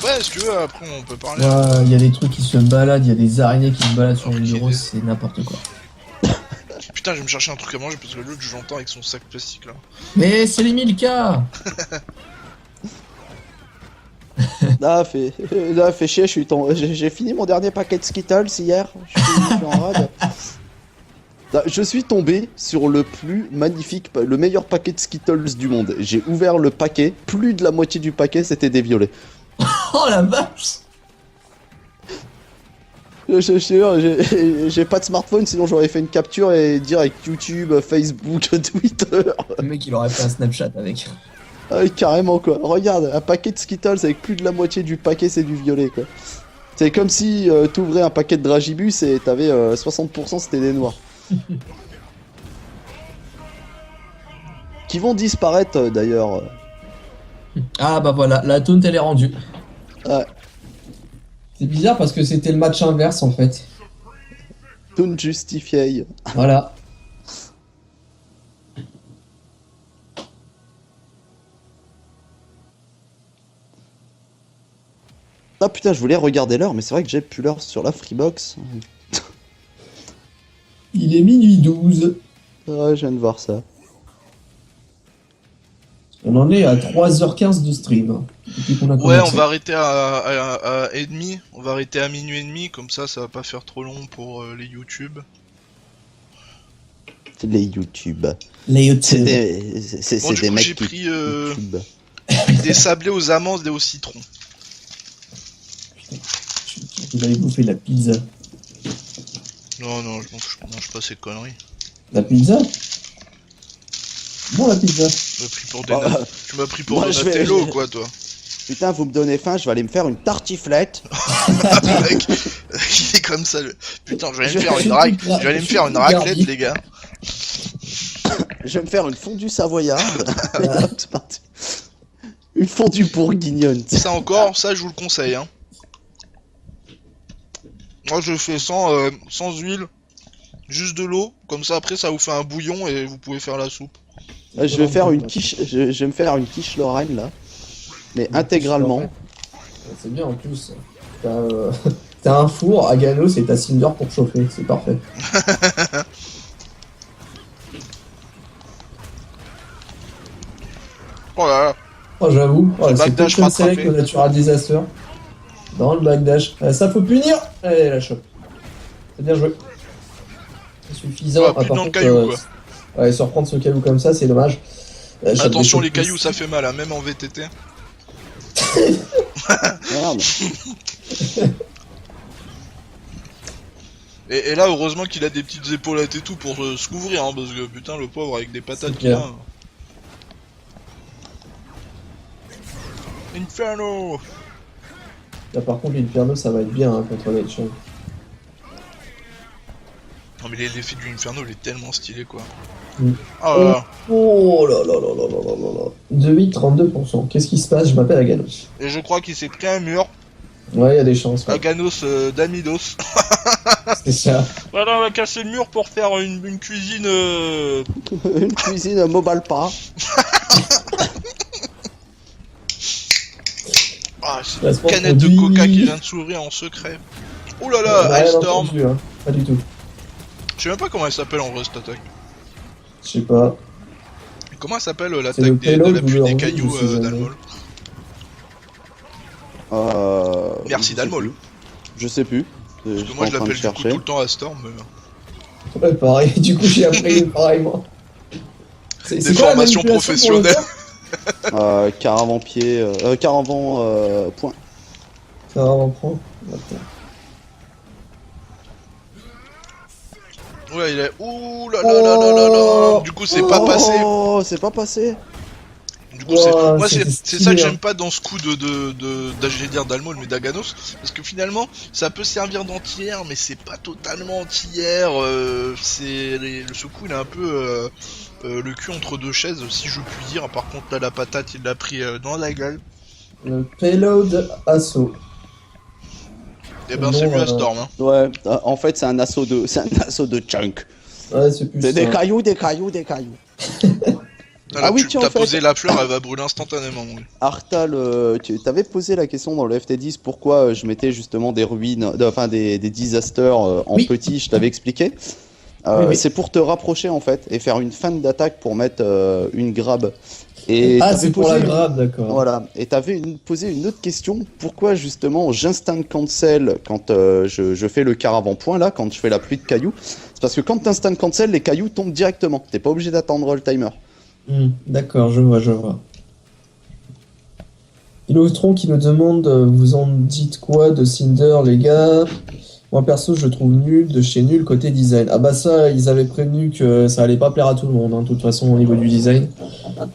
[SPEAKER 3] Ouais, si tu veux, après on peut parler.
[SPEAKER 1] Ouais, il y a des trucs qui se baladent, il y a des araignées qui se baladent sur le
[SPEAKER 3] Ok.
[SPEAKER 1] bureau, c'est n'importe quoi.
[SPEAKER 3] Putain, je vais me chercher un truc à manger parce que l'autre, je l'entends avec son sac plastique là.
[SPEAKER 1] Mais c'est les 1000K.
[SPEAKER 2] Fais chier, j'ai fini mon dernier paquet de Skittles hier, je suis en rade. Là, je suis tombé sur le meilleur paquet de Skittles du monde. J'ai ouvert le paquet, plus de la moitié du paquet c'était des violets.
[SPEAKER 1] Oh la vache.
[SPEAKER 2] J'ai pas de smartphone, sinon j'aurais fait une capture et direct YouTube, Facebook, Twitter.
[SPEAKER 1] Le mec, il aurait fait un Snapchat avec.
[SPEAKER 2] Ah, carrément quoi. Regarde, un paquet de Skittles avec plus de la moitié du paquet c'est du violet quoi. C'est comme si t'ouvrais un paquet de Dragibus et t'avais 60% c'était des noirs. Qui vont disparaître d'ailleurs.
[SPEAKER 1] Ah bah voilà, la taunt elle est rendue.
[SPEAKER 2] Ouais.
[SPEAKER 1] C'est bizarre parce que c'était le match inverse en fait.
[SPEAKER 2] Don't justify.
[SPEAKER 1] Voilà.
[SPEAKER 2] Ah putain, je voulais regarder l'heure, mais c'est vrai que j'ai plus l'heure sur la Freebox.
[SPEAKER 1] Il est minuit 12.
[SPEAKER 2] Ouais, je viens de voir ça.
[SPEAKER 1] On en est à 3h15 de stream. Depuis qu'on a
[SPEAKER 3] Ouais,
[SPEAKER 1] commencé.
[SPEAKER 3] on va arrêter à et demi. On va arrêter à minuit et demi, comme ça va pas faire trop long pour les YouTube.
[SPEAKER 2] Les YouTube.
[SPEAKER 1] Les
[SPEAKER 2] C'est
[SPEAKER 1] YouTube.
[SPEAKER 2] des,
[SPEAKER 3] Bon, du
[SPEAKER 2] des
[SPEAKER 3] coup,
[SPEAKER 2] mecs
[SPEAKER 3] j'ai
[SPEAKER 2] qui
[SPEAKER 3] pris
[SPEAKER 2] YouTube.
[SPEAKER 3] des sablés aux amandes et au citron.
[SPEAKER 1] Vous allez bouffer de la pizza.
[SPEAKER 3] Non, je mange pas ces conneries.
[SPEAKER 1] La pizza? Bon la pizza.
[SPEAKER 3] Tu m'as pris pour
[SPEAKER 2] Bah,
[SPEAKER 3] tu m'as pris pour
[SPEAKER 2] moi, je vais-
[SPEAKER 3] Donatello, quoi, toi.
[SPEAKER 2] Putain, vous me donnez faim, je vais aller me faire une tartiflette.
[SPEAKER 3] Le mec, il est comme ça. Putain, je vais aller me faire
[SPEAKER 1] Je
[SPEAKER 3] une
[SPEAKER 1] suis tout
[SPEAKER 3] je vais aller me faire une
[SPEAKER 1] garni.
[SPEAKER 3] raclette, les gars.
[SPEAKER 2] Je vais me faire une fondue savoyarde. Et hop, c'est parti. Une fondue bourguignonne.
[SPEAKER 3] Ça encore, ça je vous le conseille, hein. Moi je fais sans huile, juste de l'eau, comme ça après ça vous fait un bouillon et vous pouvez faire la soupe.
[SPEAKER 2] Je vais faire une quiche, je vais me faire une quiche Lorraine là. Mais intégralement.
[SPEAKER 1] C'est bien en plus. T'as un four à Ganos et t'as Cinder pour chauffer, c'est parfait.
[SPEAKER 3] Oh là là.
[SPEAKER 1] Oh j'avoue, oh, c'est
[SPEAKER 3] backdash
[SPEAKER 1] Potion Select
[SPEAKER 3] rattrapé.
[SPEAKER 1] au Natural Disaster. Dans le backdash. Ça faut punir. Allez la chope. C'est bien joué. C'est suffisant.
[SPEAKER 3] Ah, plus
[SPEAKER 1] par
[SPEAKER 3] dans le
[SPEAKER 1] contre,
[SPEAKER 3] caillou, quoi.
[SPEAKER 1] ouais, se reprendre ce caillou comme ça, c'est dommage. Chope
[SPEAKER 3] Attention
[SPEAKER 1] des
[SPEAKER 3] les
[SPEAKER 1] chocs
[SPEAKER 3] cailloux,
[SPEAKER 1] plus.
[SPEAKER 3] ça fait mal, hein, même en VTT.
[SPEAKER 2] Merde.
[SPEAKER 3] Et là heureusement qu'il a des petites épaulettes et tout pour se couvrir, hein, parce que putain le pauvre avec des patates
[SPEAKER 1] C'est
[SPEAKER 3] qu'il a.
[SPEAKER 1] clair.
[SPEAKER 3] Inferno.
[SPEAKER 1] Là par contre l'Inferno ça va être bien hein, contre Nature.
[SPEAKER 3] Non mais l'effet du Inferno il est tellement stylé quoi.
[SPEAKER 1] Mm.
[SPEAKER 3] Oh là là.
[SPEAKER 1] Oh là là là là là là là là. 2-8, 32%. Qu'est-ce qui se passe? Je m'appelle Aganos.
[SPEAKER 3] Et je crois qu'il s'est pris un mur.
[SPEAKER 1] Ouais, il y a des chances. Ouais.
[SPEAKER 3] Aganos d'Amidos.
[SPEAKER 1] C'est ça.
[SPEAKER 3] Voilà, on va casser le mur pour faire une cuisine.
[SPEAKER 2] Une cuisine mobile pas.
[SPEAKER 3] Ah, c'est
[SPEAKER 1] Placement
[SPEAKER 3] une canette de
[SPEAKER 1] produit.
[SPEAKER 3] coca qui vient de s'ouvrir en secret. Oh là là,
[SPEAKER 1] Ouais,
[SPEAKER 3] Ice
[SPEAKER 1] non,
[SPEAKER 3] Storm.
[SPEAKER 1] entendu, hein. Pas du tout.
[SPEAKER 3] Je sais même pas comment elle s'appelle en vrai cette attaque.
[SPEAKER 1] Je sais pas.
[SPEAKER 3] Comment elle s'appelle
[SPEAKER 1] C'est
[SPEAKER 3] l'attaque
[SPEAKER 1] le
[SPEAKER 3] de
[SPEAKER 1] payload
[SPEAKER 3] la
[SPEAKER 1] ou
[SPEAKER 3] pluie
[SPEAKER 1] le
[SPEAKER 3] des
[SPEAKER 1] rouge,
[SPEAKER 3] cailloux
[SPEAKER 1] je sais jamais.
[SPEAKER 3] d'Almol? Merci
[SPEAKER 2] je sais
[SPEAKER 3] Dalmol.
[SPEAKER 2] plus. Je sais plus.
[SPEAKER 3] Parce que moi je l'appelle du coup tout le temps Astorm. Mais...
[SPEAKER 1] Ouais, pareil. Du coup, j'ai appris pareil, moi.
[SPEAKER 3] Des
[SPEAKER 1] C'est quoi la
[SPEAKER 3] formations
[SPEAKER 1] manipulation pour le
[SPEAKER 3] professionnelles.
[SPEAKER 2] Caravan pied. Caravan point.
[SPEAKER 1] faire Ça va en prendre. Attends.
[SPEAKER 3] Ouais, il est. Ouh là là là là là là. Du coup, c'est pas passé.
[SPEAKER 2] Oh, c'est pas passé.
[SPEAKER 3] Du coup, c'est.
[SPEAKER 1] Oh,
[SPEAKER 3] Moi,
[SPEAKER 1] c'était
[SPEAKER 3] c'est
[SPEAKER 1] stylé,
[SPEAKER 3] ça que
[SPEAKER 1] hein.
[SPEAKER 3] j'aime pas dans ce coup j'allais dire d'Almol, mais d'Aganos. Parce que finalement, ça peut servir d'anti-air, mais c'est pas totalement anti-air. Ce coup, il a un peu le cul entre deux chaises, si je puis dire. Par contre, là, la patate, il l'a pris dans la gueule.
[SPEAKER 1] Le payload assaut.
[SPEAKER 3] Et ben,
[SPEAKER 1] Non,
[SPEAKER 3] c'est lui Astorm. Hein.
[SPEAKER 2] Ouais, en fait, c'est un assaut de chunk.
[SPEAKER 1] Ouais, c'est plus
[SPEAKER 2] C'est
[SPEAKER 1] ça.
[SPEAKER 2] des cailloux, des cailloux, des cailloux.
[SPEAKER 3] Ah, là,
[SPEAKER 2] oui,
[SPEAKER 3] tu
[SPEAKER 2] tiens,
[SPEAKER 3] t'as
[SPEAKER 2] en fait.
[SPEAKER 3] posé la fleur, elle va brûler instantanément. Mon gars.
[SPEAKER 2] Artal, tu t'avais posé la question dans le FT10 pourquoi je mettais justement des ruines, enfin des disasters en
[SPEAKER 1] Oui.
[SPEAKER 2] petit, je t'avais expliqué.
[SPEAKER 1] Oui.
[SPEAKER 2] C'est pour te rapprocher en fait et faire une fin d'attaque pour mettre une grab. Et
[SPEAKER 1] Ah,
[SPEAKER 2] t'avais
[SPEAKER 1] c'est pour
[SPEAKER 2] posé
[SPEAKER 1] la
[SPEAKER 2] une-
[SPEAKER 1] grave, d'accord.
[SPEAKER 2] Voilà, et t'avais posé une autre question, pourquoi justement j'instant cancel quand je fais le caravan point là, quand je fais la pluie de cailloux. C'est parce que quand t'instant cancel, les cailloux tombent directement, t'es pas obligé d'attendre le timer.
[SPEAKER 1] D'accord, je vois. Illustron qui nous demande vous en dites quoi de Cinder, les gars? Moi perso, je le trouve nul de chez nul côté design. Ah bah ça, ils avaient prévenu que ça allait pas plaire à tout le monde, hein, de toute façon, au niveau du design.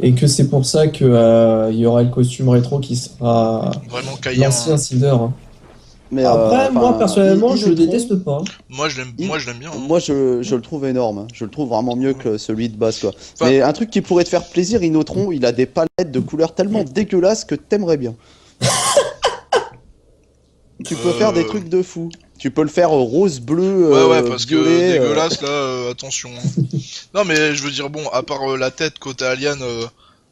[SPEAKER 1] Et que c'est pour ça que il y aura le costume rétro qui sera
[SPEAKER 3] Vraiment caillant.
[SPEAKER 1] l'ancien
[SPEAKER 3] Hein.
[SPEAKER 1] Cinder. Hein.
[SPEAKER 2] Mais
[SPEAKER 1] Après, moi
[SPEAKER 2] enfin,
[SPEAKER 1] personnellement, je le
[SPEAKER 2] Illustron,
[SPEAKER 1] déteste pas.
[SPEAKER 3] Moi, je l'aime bien. Hein.
[SPEAKER 2] Moi, je le trouve énorme. Hein. Je le trouve vraiment mieux que celui de base, quoi.
[SPEAKER 3] Enfin-
[SPEAKER 2] Mais un truc qui pourrait te faire plaisir, Inotron, il a des palettes de couleurs tellement dégueulasses que t'aimerais bien. Tu peux faire des trucs de fou. Tu peux le faire rose, bleu,
[SPEAKER 3] Ouais, parce que
[SPEAKER 2] violet,
[SPEAKER 3] dégueulasse là, attention. Hein. Non, mais je veux dire, bon, à part la tête côté alien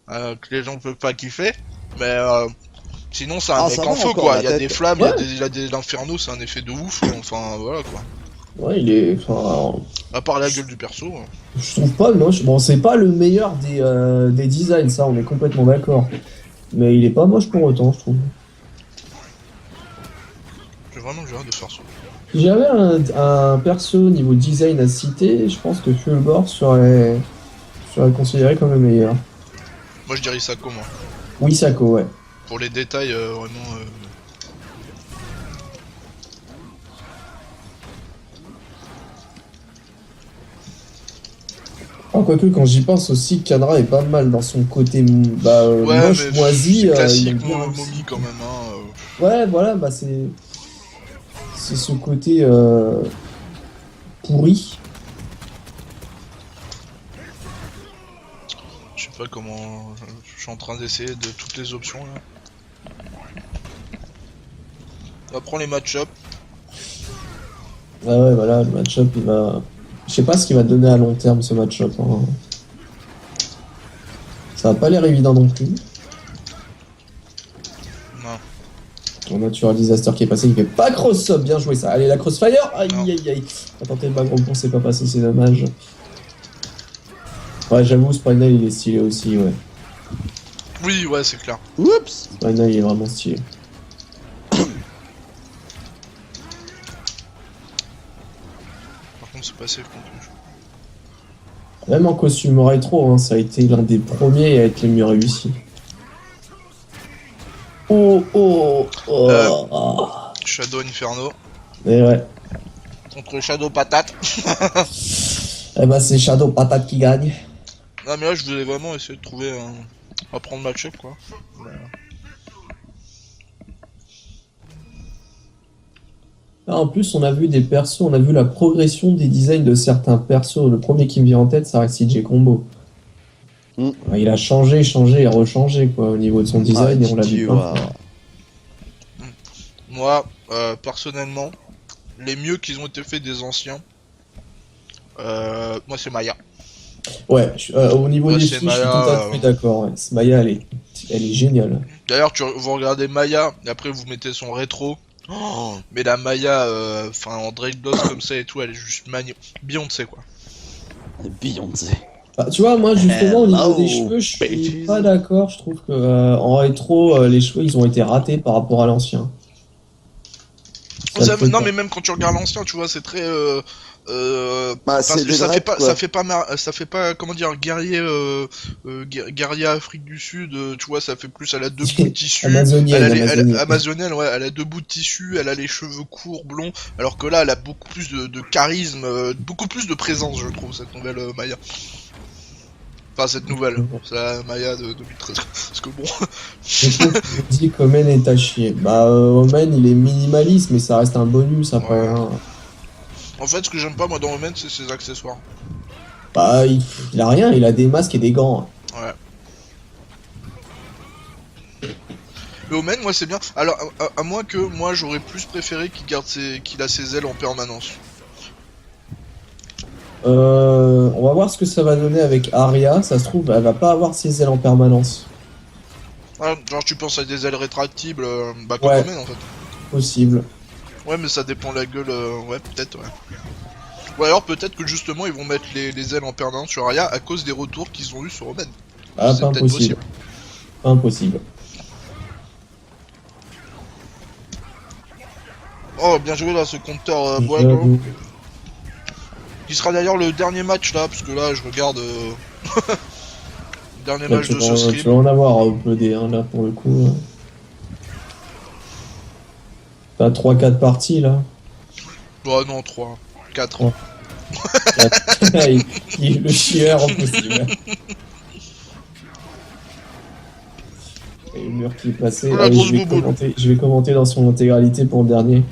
[SPEAKER 3] que les gens peuvent pas kiffer, mais sinon, c'est un
[SPEAKER 2] Ah,
[SPEAKER 3] mec
[SPEAKER 2] ça
[SPEAKER 3] en
[SPEAKER 2] va
[SPEAKER 3] feu
[SPEAKER 2] encore,
[SPEAKER 3] quoi.
[SPEAKER 2] la
[SPEAKER 3] Il y a
[SPEAKER 2] tête.
[SPEAKER 3] des flammes,
[SPEAKER 1] Ouais.
[SPEAKER 3] il y a des l'inferno, c'est un effet de ouf. Enfin, voilà quoi.
[SPEAKER 1] Ouais, il est. Enfin,
[SPEAKER 3] À part la gueule du perso.
[SPEAKER 1] je trouve pas moche. Bon, c'est pas le meilleur des designs, ça, on est complètement d'accord. Mais il est pas moche pour autant, je trouve.
[SPEAKER 3] J'ai hâte de faire ça.
[SPEAKER 1] Si j'avais un perso niveau design à citer, je pense que Fuelbor serait considéré comme le meilleur.
[SPEAKER 3] Moi, je dirais ça comment.
[SPEAKER 1] Oui, Sako, ouais.
[SPEAKER 3] Pour les détails, vraiment.
[SPEAKER 1] Ah, quoique, quand j'y pense aussi, Kanra est pas mal dans son côté
[SPEAKER 3] Ouais,
[SPEAKER 1] moche,
[SPEAKER 3] mais
[SPEAKER 1] moisi.
[SPEAKER 3] c'est
[SPEAKER 1] Il
[SPEAKER 3] classique,
[SPEAKER 1] aime bien aussi.
[SPEAKER 3] Momie quand même. Hein.
[SPEAKER 1] Ouais, voilà, bah c'est ce côté pourri.
[SPEAKER 3] Je sais pas comment. Je suis en train d'essayer de toutes les options là. On va prendre les match-up.
[SPEAKER 1] Ah ouais, voilà, le match-up, il va. Je sais pas ce qu'il va donner à long terme ce match-up. Hein. Ça va pas l'air évident non plus.
[SPEAKER 3] Non.
[SPEAKER 1] Mon Natural Disaster qui est passé, il fait pas cross-up, bien joué ça. Allez, la crossfire, aïe
[SPEAKER 3] Non.
[SPEAKER 1] aïe aïe. On a tenté le back rebond, c'est pas passé, c'est dommage. Ouais, j'avoue, Spinal il est stylé aussi, ouais.
[SPEAKER 3] Oui, ouais, c'est clair.
[SPEAKER 2] Oups.
[SPEAKER 1] Spinal il est vraiment stylé.
[SPEAKER 3] Par contre, c'est passé le contenu.
[SPEAKER 1] Même en costume rétro, hein, ça a été l'un des premiers à être les mieux réussis. Oh oh oh, oh.
[SPEAKER 3] Shadow Inferno
[SPEAKER 1] Et ouais.
[SPEAKER 3] contre Shadow Patate.
[SPEAKER 1] Eh ben c'est Shadow Patate qui gagne.
[SPEAKER 3] Non, mais là, je voulais vraiment essayer de trouver à prendre match-up quoi. Voilà.
[SPEAKER 1] Là, en plus, on a vu des persos, on a vu la progression des designs de certains persos. Le premier qui me vient en tête, ça reste CJ Combo.
[SPEAKER 2] Mm.
[SPEAKER 1] Il a changé et rechangé quoi au niveau de son design et on l'a vu plein de fois.
[SPEAKER 3] Moi, personnellement, les mieux qu'ils ont été faits des anciens, moi c'est Maya.
[SPEAKER 1] Ouais, au niveau
[SPEAKER 3] Ouais,
[SPEAKER 1] des
[SPEAKER 3] c'est
[SPEAKER 1] filles, je suis tout
[SPEAKER 3] Maya,
[SPEAKER 1] à fait d'accord. Ouais. Maya, elle est géniale.
[SPEAKER 3] D'ailleurs, vous regardez Maya, et après vous mettez son rétro. Oh, mais la Maya, en Drake Gloss comme ça et tout, elle est juste Beyoncé quoi.
[SPEAKER 2] Beyoncé.
[SPEAKER 1] Bah, tu vois, moi justement au niveau des
[SPEAKER 2] Hello,
[SPEAKER 1] cheveux, je suis
[SPEAKER 2] bitches.
[SPEAKER 1] pas d'accord. Je trouve que en rétro, les cheveux ils ont été ratés par rapport à l'ancien. Ça le fait
[SPEAKER 3] Non
[SPEAKER 1] pas.
[SPEAKER 3] mais même quand tu regardes l'ancien, tu vois, c'est très
[SPEAKER 2] Bah, c'est des
[SPEAKER 3] ça fait
[SPEAKER 2] dreads,
[SPEAKER 3] pas,
[SPEAKER 2] quoi.
[SPEAKER 3] ça fait pas, comment dire, guerrier Afrique du Sud, tu vois, ça fait plus, elle a deux bouts de tissu,
[SPEAKER 1] Amazonienne,
[SPEAKER 3] amazonienne, ouais, elle a deux bouts de tissu, elle a les cheveux courts, blonds, alors que là, elle a beaucoup plus de charisme, beaucoup plus de présence, je trouve, cette nouvelle Maya. Enfin, cette nouvelle, c'est la Maya de 2013. Parce que bon,
[SPEAKER 1] Je dis qu'Omen est à chier. Bah, Omen il est minimaliste, mais ça reste un bonus après.
[SPEAKER 3] Ouais.
[SPEAKER 1] Hein.
[SPEAKER 3] en fait, ce que j'aime pas, moi, dans Omen, c'est ses accessoires.
[SPEAKER 1] Bah, il a rien, il a des masques et des gants.
[SPEAKER 3] Ouais. Le Omen, moi c'est bien. Alors, à moins que moi j'aurais plus préféré qu'il a ses ailes en permanence.
[SPEAKER 1] On va voir ce que ça va donner avec Arya. Ça se trouve, elle va pas avoir ses ailes en permanence.
[SPEAKER 3] Ouais, genre tu penses à des ailes rétractibles, comme
[SPEAKER 1] Ouais.
[SPEAKER 3] Omen en fait.
[SPEAKER 1] Possible.
[SPEAKER 3] Ouais, mais ça dépend de la gueule, ouais, peut-être, ouais. Ou alors peut-être que justement ils vont mettre les ailes en permanence sur Arya à cause des retours qu'ils ont eu sur Omen.
[SPEAKER 1] Ah,
[SPEAKER 3] C'est
[SPEAKER 1] pas
[SPEAKER 3] peut-être
[SPEAKER 1] impossible. Pas impossible.
[SPEAKER 3] Oh, bien joué là, ce compteur Boago.
[SPEAKER 1] J'avoue.
[SPEAKER 3] Qui sera d'ailleurs le dernier match là, parce que là je regarde. Dernier
[SPEAKER 1] Ouais,
[SPEAKER 3] match de ce
[SPEAKER 1] tu
[SPEAKER 3] stream.
[SPEAKER 1] vas en avoir à uploader hein, là pour le coup. T'as 3-4 parties là.
[SPEAKER 3] Ouais, non, 3, 4.
[SPEAKER 1] Ouais. Il est le chieur en plus. Et le mur qui est passé.
[SPEAKER 3] Oh, la
[SPEAKER 1] Allez,
[SPEAKER 3] grosse bouboule.
[SPEAKER 1] je vais commenter dans son intégralité pour le dernier.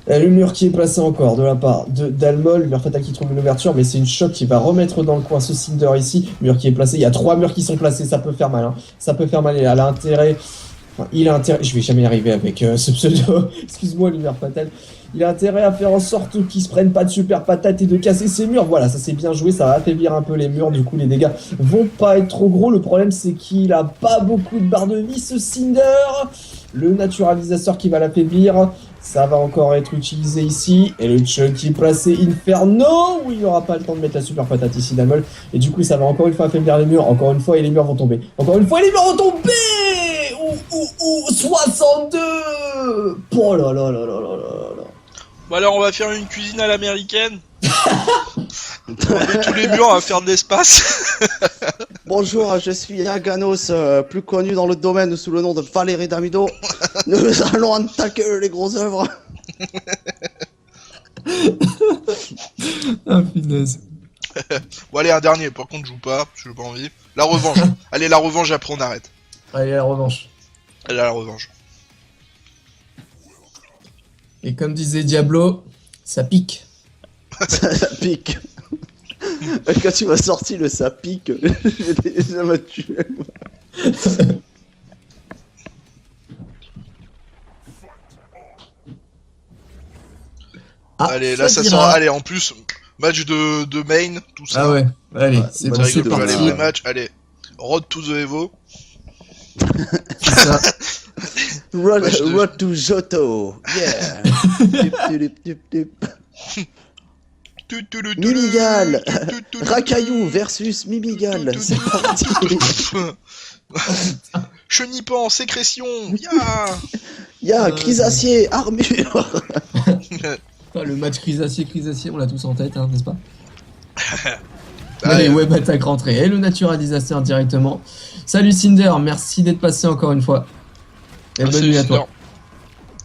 [SPEAKER 1] Le mur qui est placé encore de la part d'Almol, mur fatal qui trouve une ouverture, mais c'est une choc qui va remettre dans le coin ce Cinder ici. Mur qui est placé, il y a 3 murs qui sont placés, ça peut faire mal. Hein. Ça peut faire mal, il a intérêt. Enfin, il a intérêt. Je vais jamais y arriver avec ce pseudo. Excuse-moi, l'univers fatal. Il a intérêt à faire en sorte qu'ils se prennent pas de super patate et de casser ses murs. Voilà, ça c'est bien joué, ça va affaiblir un peu les murs. Du coup, les dégâts vont pas être trop gros. Le problème, c'est qu'il a pas beaucoup de barres de vie, ce Cinder. Le naturalisateur qui va l'affaiblir. Ça va encore être utilisé ici. Et le Chuck qui est placé Inferno, où il n'aura pas le temps de mettre la super patate ici d'Amol. Et du coup, ça va encore une fois affaiblir les murs. Encore une fois, et les murs vont tomber. Encore une fois, et les murs vont tomber. 62. Oh là là là là là là là.
[SPEAKER 3] Bon, alors on va faire une cuisine à l'américaine. On met tous les murs, on va faire de l'espace.
[SPEAKER 2] Bonjour, je suis Yaganos, plus connu dans le domaine sous le nom de Valérie Damido. Nous allons attaquer les grosses œuvres.
[SPEAKER 1] Ah, punaise.
[SPEAKER 3] Bon, allez, un dernier. Par contre, je joue pas, parce que j'ai pas envie. La revanche. Allez, la revanche, et après on arrête.
[SPEAKER 1] Allez, la revanche.
[SPEAKER 3] Allez, la revanche.
[SPEAKER 1] Et comme disait Diablo, ça pique.
[SPEAKER 2] Ça pique. Quand tu m'as sorti le ça pique, ça m'a tué.
[SPEAKER 1] Ah,
[SPEAKER 3] Allez, là, ça sent.
[SPEAKER 1] dira.
[SPEAKER 3] Allez, en plus, match de main, tout ça.
[SPEAKER 1] Ah ouais, allez,
[SPEAKER 2] Ouais,
[SPEAKER 1] c'est
[SPEAKER 3] Pas
[SPEAKER 1] bon,
[SPEAKER 3] de
[SPEAKER 1] c'est
[SPEAKER 3] rigolo, allez,
[SPEAKER 1] parti.
[SPEAKER 3] vrai match. Allez, Road to the Evo.
[SPEAKER 1] C'est ça.
[SPEAKER 2] Road,
[SPEAKER 3] je-
[SPEAKER 2] road to Joto. Yeah. Tup, tup, tup. Mimigal. Rakayu versus Mimigal. C'est parti.
[SPEAKER 3] Chenipan, sécrétion. Ya.
[SPEAKER 2] Ya, Crisacier, armure.
[SPEAKER 1] Ah, le match Crisacier, on l'a tous en tête, hein, n'est-ce pas?
[SPEAKER 3] Allez,
[SPEAKER 1] Allez, web attaque rentrée. Et le Natural Disaster directement. Salut Cinder, merci d'être passé encore une fois. Et bonne
[SPEAKER 3] salut,
[SPEAKER 1] nuit à
[SPEAKER 3] Cinder.
[SPEAKER 1] toi.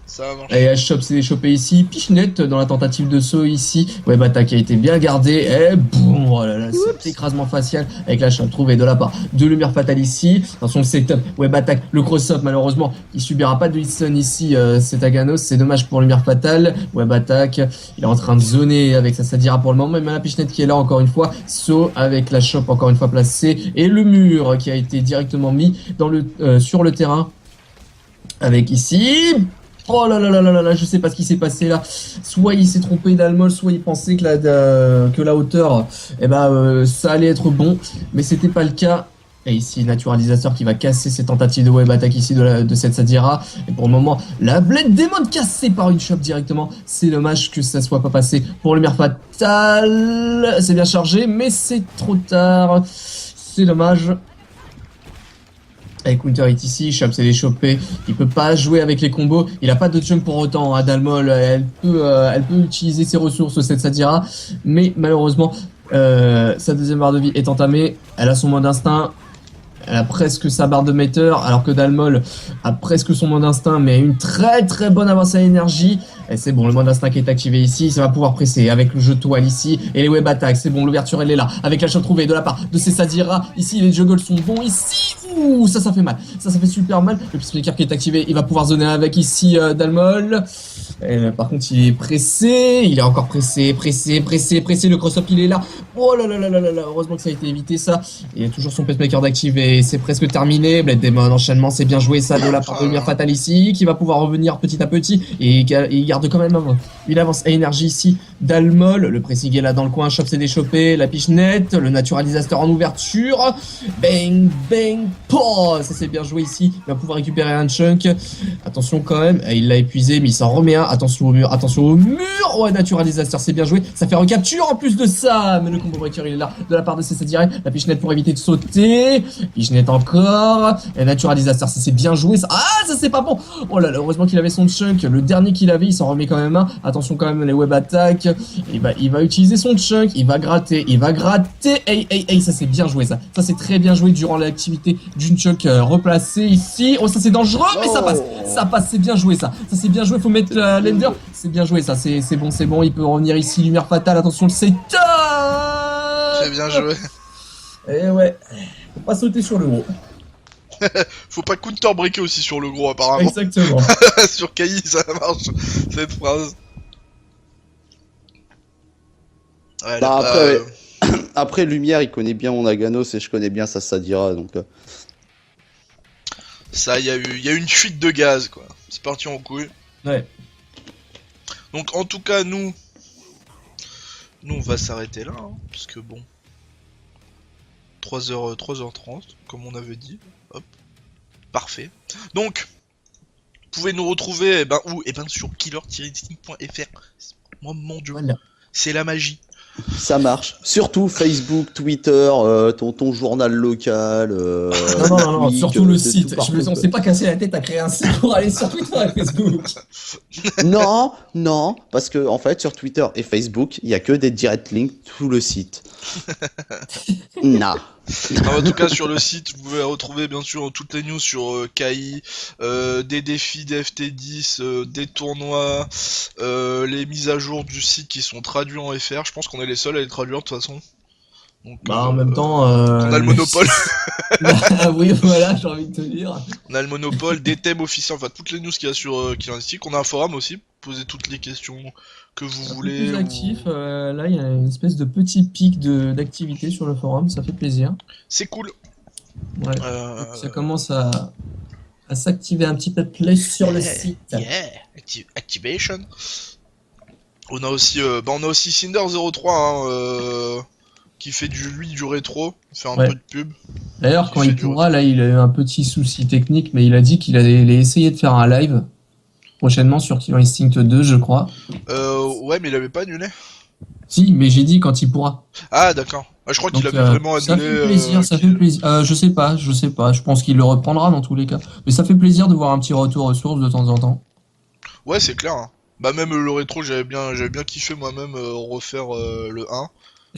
[SPEAKER 3] Ça va marcher.
[SPEAKER 1] Et H-Shop s'est déchopé ici. Pichenette dans la tentative de saut ici. Web attaque a été bien gardée. Et boum, oh là là, cet écrasement facial avec la shot trouvée de la part de Lumière Fatale ici. Dans son setup, Web attaque, le cross-up malheureusement, il subira pas de Wilson ici. C'est Aganos, c'est dommage pour Lumière Fatale. Web attaque, il est en train de zoner avec ça dira pour le moment. Même la Pichenette qui est là encore une fois. Saut avec la shop encore une fois placée. Et le mur qui a été directement mis dans sur le terrain. Avec ici. Oh là là là là là, je sais pas ce qui s'est passé là. Soit il s'est trompé d'Almol, soit il pensait que la hauteur, ça allait être bon, mais c'était pas le cas. Et ici, Naturalisateur qui va casser ses tentatives de web attack ici de cette Sadira. Et pour le moment, la Blade Demon cassée par une shop directement. C'est dommage que ça soit pas passé pour le Lumière Fatale. C'est bien chargé, mais c'est trop tard. C'est dommage. Avec Counter Hit ici, Shop s'est déchopé, il peut pas jouer avec les combos, il a pas de jump pour autant, hein, Dalmol, elle peut utiliser ses ressources, cette Sadira, mais malheureusement, sa deuxième barre de vie est entamée, elle a son mode instinct, elle a presque sa barre de meter, alors que Dalmol a presque son mode instinct, mais une très très bonne avance à énergie. Et c'est bon, le mode instinct qui est activé ici, ça va pouvoir presser avec le jeu toile ici, et les web attacks, c'est bon, l'ouverture elle est là, avec la shot trouvée de la part de ces Sadira, ici les juggles sont bons, ici, ouh, ça fait mal, ça fait super mal, le peacemaker qui est activé, il va pouvoir zoner avec ici Dalmol. Et, par contre il est pressé, il est encore pressé, le cross-up il est là, oh là là là là là là, heureusement que ça a été évité ça, il y a toujours son pacemaker d'activer, c'est presque terminé, Blade Demon, enchaînement, c'est bien joué ça de la part de Lumière Fatale ici, qui va pouvoir revenir petit à petit, et il garde quand même une avance à énergie ici, Dalmol, le pressing est là dans le coin, Shop s'est déchopé, la Pichenette, le Naturalisateur en ouverture, bang, bang, ça c'est bien joué ici, il va pouvoir récupérer un chunk, attention quand même, il l'a épuisé mais il s'en remet un, attention au mur, ouais, Naturalisateur c'est bien joué, ça fait recapture en plus de ça, mais le combo breaker il est là, de la part de CC direct, la Pichenette pour éviter de sauter, Pichenette encore, et Naturalisateur ça c'est bien joué, ça, ah ça c'est pas bon, oh là là, heureusement qu'il avait son chunk, le dernier qu'il avait il s'en remet quand même un, attention quand même les web attaques, il va utiliser son chunk, il va gratter, hey, ça c'est bien joué ça c'est très bien joué durant l'activité d'une chunk replacée ici, oh ça c'est dangereux mais ça passe, c'est bien joué ça c'est bien joué, faut mettre la lender, c'est bien joué ça, c'est bon, il peut revenir ici, Lumière Fatale, attention le setup,
[SPEAKER 3] C'est bien joué.
[SPEAKER 1] et ouais, faut pas sauter sur le gros,
[SPEAKER 3] Faut pas counter breaker aussi sur le gros apparemment.
[SPEAKER 1] exactement.
[SPEAKER 3] Sur Kai ça marche cette phrase. Ouais,
[SPEAKER 2] Bah,
[SPEAKER 3] là,
[SPEAKER 2] après, après Lumière, il connaît bien mon Aganos et je connais bien sa Sadira, donc...
[SPEAKER 3] ça y a eu une fuite de gaz quoi. C'est parti en couille.
[SPEAKER 1] Ouais.
[SPEAKER 3] Donc en tout cas nous on va s'arrêter là hein, parce que bon 3h30 comme on avait dit. Hop. Parfait. Donc vous pouvez nous retrouver où sur killer-instinct.fr. Mon dieu.
[SPEAKER 1] Voilà.
[SPEAKER 3] C'est la magie.
[SPEAKER 2] Ça marche. Surtout Facebook, Twitter, ton journal local.
[SPEAKER 1] Non,
[SPEAKER 2] Twitch,
[SPEAKER 1] surtout le
[SPEAKER 2] de
[SPEAKER 1] site.
[SPEAKER 2] tout partout,
[SPEAKER 1] On s'est pas cassé la tête à créer un site pour aller sur Twitter et Facebook.
[SPEAKER 2] Non, parce que en fait sur Twitter et Facebook, il y a que des direct links tout le site. Non.
[SPEAKER 3] En tout cas sur le site vous pouvez retrouver bien sûr toutes les news sur KI, des défis des FT10, des tournois, les mises à jour du site qui sont traduits en FR. Je pense qu'on est les seuls à les traduire de toute façon. Donc,
[SPEAKER 1] Bah, en même temps.
[SPEAKER 3] on a le monopole.
[SPEAKER 1] Bah, oui, voilà, j'ai envie de te dire.
[SPEAKER 3] On a le monopole des thèmes officiels, enfin toutes les news qu'il y a sur Killeristic. On a un forum aussi, posez toutes les questions que vous
[SPEAKER 1] Un peu
[SPEAKER 3] voulez.
[SPEAKER 1] plus actif. Là, il y a une espèce de petit pic d'activité sur le forum, ça fait plaisir.
[SPEAKER 3] C'est cool.
[SPEAKER 1] Ouais. Donc, ça commence à s'activer un petit peu plus sur le site.
[SPEAKER 3] Yeah, activation. On a aussi Cinder03 hein, qui fait du rétro, il fait un
[SPEAKER 1] Ouais.
[SPEAKER 3] peu de pub.
[SPEAKER 1] D'ailleurs,
[SPEAKER 3] Qui
[SPEAKER 1] quand
[SPEAKER 3] fait
[SPEAKER 1] il
[SPEAKER 3] du
[SPEAKER 1] pourra, là, il a eu un petit souci technique, mais il a dit qu'il allait essayer de faire un live prochainement sur Killer Instinct 2, je crois.
[SPEAKER 3] Ouais, mais il avait pas annulé.
[SPEAKER 1] Si, mais j'ai dit quand il pourra.
[SPEAKER 3] Ah, d'accord. Ah, je crois qu'il
[SPEAKER 1] Donc,
[SPEAKER 3] avait vraiment annulé.
[SPEAKER 1] ça fait plaisir, ça fait plaisir. Je sais pas. Je pense qu'il le reprendra dans tous les cas. Mais ça fait plaisir de voir un petit retour aux sources de temps en temps.
[SPEAKER 3] Ouais, c'est clair. Hein. Bah même le rétro, j'avais bien kiffé moi-même refaire le 1.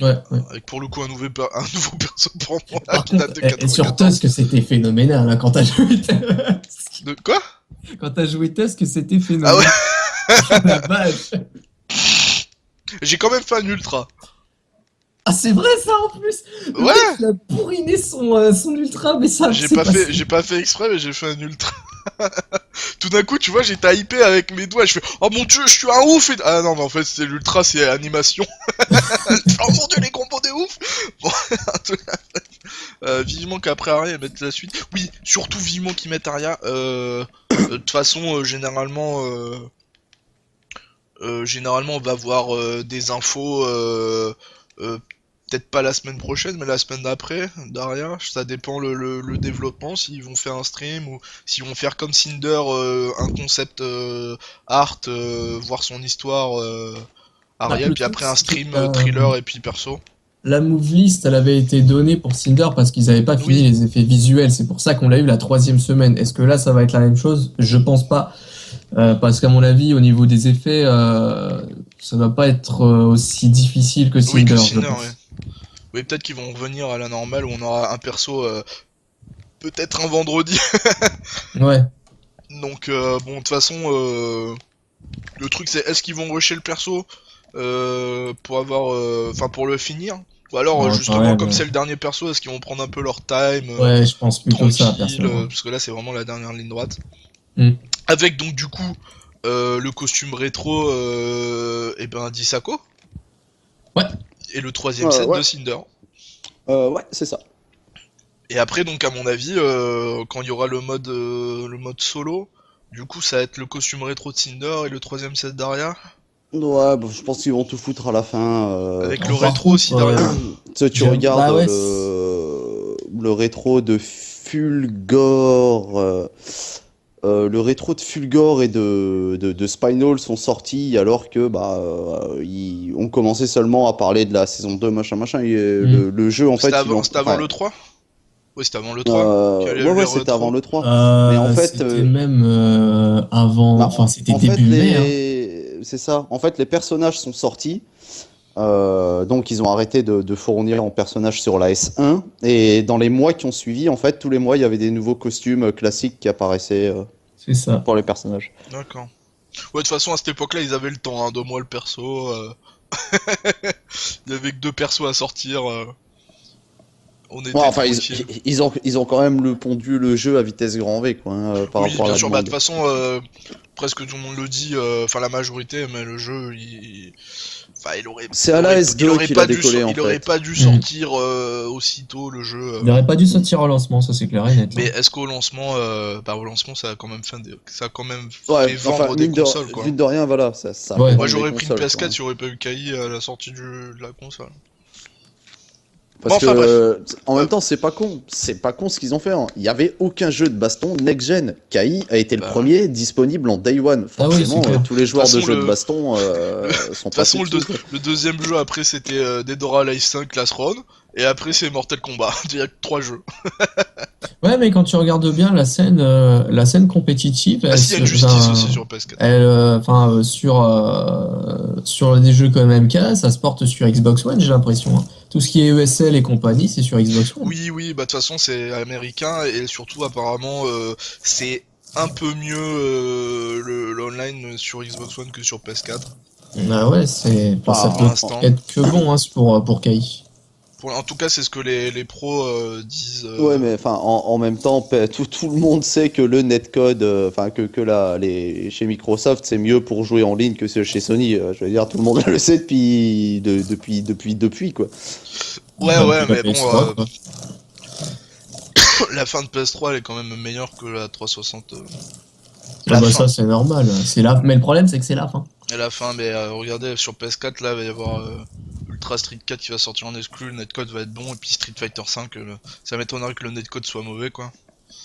[SPEAKER 1] Ouais.
[SPEAKER 3] Avec pour le coup un nouveau perso pour moi
[SPEAKER 1] Par
[SPEAKER 3] qui date de
[SPEAKER 1] contre, et sur
[SPEAKER 3] 94.
[SPEAKER 1] Tusk, c'était phénoménal hein, quand t'as joué Tusk.
[SPEAKER 3] De quoi?
[SPEAKER 1] Quand t'as joué Tusk, c'était phénoménal.
[SPEAKER 3] Ah ouais.
[SPEAKER 1] La vache.
[SPEAKER 3] J'ai quand même fait un ultra.
[SPEAKER 1] Ah, c'est vrai ça en plus. Le
[SPEAKER 3] Ouais.
[SPEAKER 1] mec, il a pourriné son ultra, mais ça.
[SPEAKER 3] J'ai pas fait exprès, mais j'ai fait un ultra. Tout d'un coup, tu vois, j'étais hypé avec mes doigts. Je fais oh mon dieu, je suis un ouf. Ah non, mais en fait, c'est l'ultra, c'est animation. Oh mon dieu, les combos de ouf. Bon, en tout cas, vivement qu'après Aria mettent la suite. Oui, surtout vivement qu'ils mettent Aria. De toute façon, généralement, on va voir des infos. Peut-être pas la semaine prochaine, mais la semaine d'après, d'Aria, ça dépend le développement, s'ils vont faire un stream ou s'ils vont faire comme Cinder, un concept art, voir son histoire Aria,
[SPEAKER 1] le
[SPEAKER 3] puis
[SPEAKER 1] truc,
[SPEAKER 3] après un
[SPEAKER 1] c'est
[SPEAKER 3] stream
[SPEAKER 1] que,
[SPEAKER 3] thriller et puis perso.
[SPEAKER 1] La move list, elle avait été donnée pour Cinder parce qu'ils avaient pas fini
[SPEAKER 3] Oui.
[SPEAKER 1] les effets visuels. C'est pour ça qu'on l'a eu la 3e semaine. Est-ce que là, ça va être la même chose? Je pense pas. Parce qu'à mon avis, au niveau des effets, ça va pas être aussi difficile que Cinder.
[SPEAKER 3] Oui, que
[SPEAKER 1] je
[SPEAKER 3] Cinder,
[SPEAKER 1] pense.
[SPEAKER 3] ouais. Oui, peut-être qu'ils vont revenir à la normale où on aura un perso peut-être un vendredi.
[SPEAKER 1] Ouais.
[SPEAKER 3] Donc bon, de toute façon, le truc c'est est-ce qu'ils vont rusher le perso pour avoir, enfin pour le finir, ou alors
[SPEAKER 1] Ouais,
[SPEAKER 3] justement
[SPEAKER 1] ouais,
[SPEAKER 3] comme
[SPEAKER 1] ouais.
[SPEAKER 3] c'est le dernier perso, est-ce qu'ils vont prendre un peu leur time,
[SPEAKER 1] Ouais, je pense plutôt ça,
[SPEAKER 3] tranquille,
[SPEAKER 1] personnellement.
[SPEAKER 3] parce que là c'est vraiment la dernière ligne droite.
[SPEAKER 1] Mm.
[SPEAKER 3] Avec donc du coup le costume rétro, et ben d'Isako.
[SPEAKER 1] Ouais.
[SPEAKER 3] Et le 3ème set
[SPEAKER 2] ouais.
[SPEAKER 3] de Cinder.
[SPEAKER 2] Ouais, c'est ça.
[SPEAKER 3] Et après, donc, à mon avis, quand il y aura le mode solo, du coup, ça va être le costume rétro de Cinder et le 3ème set d'Aria.
[SPEAKER 2] Ouais, bah, je pense qu'ils vont tout foutre à la fin.
[SPEAKER 3] Avec
[SPEAKER 1] par
[SPEAKER 3] le rétro
[SPEAKER 1] contre,
[SPEAKER 3] aussi d'Aria.
[SPEAKER 2] Tu sais, tu
[SPEAKER 1] j'aime-
[SPEAKER 2] regardes
[SPEAKER 1] bah ouais,
[SPEAKER 2] le rétro de Fulgore. Le rétro de Fulgore et de Spinal sont sortis alors que on commençait seulement à parler de la saison 2, machin. Le jeu, en fait.
[SPEAKER 3] C'était avant le 3. Oui, c'était avant le 3. qu'il y a eu
[SPEAKER 2] Ouais,
[SPEAKER 3] les
[SPEAKER 2] c'était
[SPEAKER 3] rétros.
[SPEAKER 2] avant le 3. Mais en fait,
[SPEAKER 1] c'était même avant.
[SPEAKER 2] bah,
[SPEAKER 1] Enfin, c'était
[SPEAKER 2] en fait,
[SPEAKER 1] début mai. Hein.
[SPEAKER 2] c'est ça. En fait, les personnages sont sortis. Donc ils ont arrêté de fournir en personnages sur la S1 et dans les mois qui ont suivi, en fait, tous les mois il y avait des nouveaux costumes classiques qui apparaissaient
[SPEAKER 1] C'est ça.
[SPEAKER 2] pour les personnages.
[SPEAKER 3] D'accord. Ouais, de toute façon, à cette époque-là, ils avaient le temps, hein, 2 mois le perso. Il y avait que 2 persos à sortir. On était
[SPEAKER 2] Ouais, enfin,
[SPEAKER 3] tranquille.
[SPEAKER 2] ils ont quand même pondu le jeu à vitesse grand V, quoi, par
[SPEAKER 3] Oui,
[SPEAKER 2] rapport à
[SPEAKER 3] bien
[SPEAKER 2] la
[SPEAKER 3] sûr. Bah, de
[SPEAKER 2] demande.
[SPEAKER 3] toute façon, presque tout le monde le dit, enfin la majorité, mais le jeu, enfin,
[SPEAKER 2] C'est à la S2 qu'il a décollé, en
[SPEAKER 3] il aurait
[SPEAKER 2] fait.
[SPEAKER 3] pas dû sortir aussitôt le jeu.
[SPEAKER 1] Il n'aurait pas dû sortir au lancement, ça c'est clair et net.
[SPEAKER 3] Mais
[SPEAKER 1] Hein.
[SPEAKER 3] est-ce qu'au lancement, ça a quand même ça a quand même
[SPEAKER 2] Ouais,
[SPEAKER 3] fait vendre des consoles, quoi.
[SPEAKER 2] mine de rien, voilà, ça
[SPEAKER 1] Ouais.
[SPEAKER 2] fait vendre
[SPEAKER 3] Moi,
[SPEAKER 2] des
[SPEAKER 3] j'aurais pris une
[SPEAKER 2] consoles,
[SPEAKER 3] PS4,
[SPEAKER 2] quoi.
[SPEAKER 3] j'aurais pas eu KI à la sortie de la console.
[SPEAKER 2] Parce
[SPEAKER 3] Bon, enfin,
[SPEAKER 2] que, en même temps, c'est pas con ce qu'ils ont fait. Hein. Il y avait aucun jeu de baston next-gen. KI a été le
[SPEAKER 3] Bah.
[SPEAKER 2] premier disponible en Day One.
[SPEAKER 1] Ah oui,
[SPEAKER 2] Forcément,
[SPEAKER 1] c'est clair.
[SPEAKER 2] tous les joueurs de
[SPEAKER 3] façon,
[SPEAKER 2] jeux de baston sont
[SPEAKER 3] De toute façon, le deuxième jeu après, c'était Dead or Alive 5 Class Run, et après, c'est Mortal Kombat. Il y a que 3 jeux.
[SPEAKER 1] Ouais, mais quand tu regardes bien la scène compétitive,
[SPEAKER 3] Ah
[SPEAKER 1] elle
[SPEAKER 3] si, il y a une
[SPEAKER 1] se-
[SPEAKER 3] justice
[SPEAKER 1] ben,
[SPEAKER 3] aussi sur PS4.
[SPEAKER 1] sur des jeux comme MK, ça se porte sur Xbox One, j'ai l'impression. Hein. Tout ce qui est ESL et compagnie, c'est sur Xbox One.
[SPEAKER 3] Oui, bah de toute façon c'est américain et surtout apparemment c'est un peu mieux l'online sur Xbox One que sur PS4
[SPEAKER 1] Ah ouais, ça
[SPEAKER 2] Ah,
[SPEAKER 1] peut
[SPEAKER 3] pour l'instant.
[SPEAKER 1] être que bon hein, pour KI.
[SPEAKER 3] En tout cas, c'est ce que les pros disent.
[SPEAKER 2] Ouais, mais enfin, en même temps, tout le monde sait que le netcode, enfin, chez Microsoft, c'est mieux pour jouer en ligne que chez Sony. Je veux dire, tout le monde le sait depuis, quoi.
[SPEAKER 3] Ouais, mais bon,
[SPEAKER 1] PS3, quoi.
[SPEAKER 3] la fin de PS3 elle est quand même meilleure que la 360.
[SPEAKER 1] Ah bah
[SPEAKER 3] fin.
[SPEAKER 1] ça c'est normal, mais le problème c'est que c'est la fin.
[SPEAKER 3] Et la fin, mais regardez, sur PS4, là, il va y avoir Ultra Street 4 qui va sortir en exclu, le netcode va être bon, et puis Street Fighter 5, ça m'étonnerait que le netcode soit mauvais, quoi.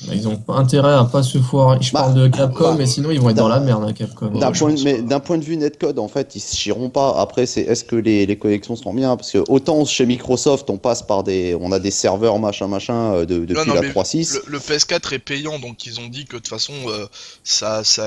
[SPEAKER 1] Bah, ils ont pas intérêt à pas se foirer. Je parle de Capcom, mais sinon ils vont être dans la merde, hein, Capcom.
[SPEAKER 2] D'un point de vue netcode, en fait, ils se chieront pas. Après, est-ce que les connexions seront bien? Parce que autant chez Microsoft, on a des serveurs machin depuis
[SPEAKER 3] non,
[SPEAKER 2] la
[SPEAKER 3] mais
[SPEAKER 2] 3.6.
[SPEAKER 3] Le PS4 est payant, donc ils ont dit que de toute façon,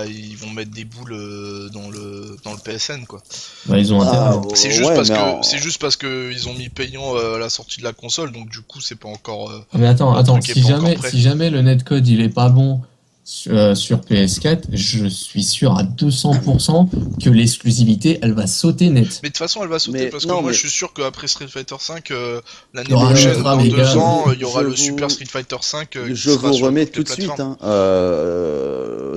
[SPEAKER 3] ils vont mettre des boules dans le PSN, quoi.
[SPEAKER 1] Bah, ils ont intérêt.
[SPEAKER 3] C'est juste,
[SPEAKER 2] ouais,
[SPEAKER 3] c'est juste parce que ils ont mis payant à la sortie de la console, donc du coup, c'est pas encore.
[SPEAKER 1] Mais attends,
[SPEAKER 3] le truc est
[SPEAKER 1] si
[SPEAKER 3] pas
[SPEAKER 1] jamais,
[SPEAKER 3] encore prêt.
[SPEAKER 1] si jamais le netcode il est pas bon sur PS4, je suis sûr à 200% que l'exclusivité elle va sauter net.
[SPEAKER 3] Mais de toute façon, elle va sauter
[SPEAKER 2] Mais-
[SPEAKER 3] parce que
[SPEAKER 2] non,
[SPEAKER 3] moi
[SPEAKER 2] mais-
[SPEAKER 3] je suis sûr qu'après Street Fighter 5, l'année
[SPEAKER 1] Il y aura
[SPEAKER 3] prochaine,
[SPEAKER 1] un autre
[SPEAKER 3] dans
[SPEAKER 1] Amiga.
[SPEAKER 3] 2 ans, il y aura
[SPEAKER 2] Je
[SPEAKER 3] le
[SPEAKER 2] vous-
[SPEAKER 3] Super Street Fighter 5 qui
[SPEAKER 2] Je
[SPEAKER 3] sera
[SPEAKER 2] vous
[SPEAKER 3] sur
[SPEAKER 2] remets
[SPEAKER 3] toutes les
[SPEAKER 2] tout de suite.
[SPEAKER 3] plateformes.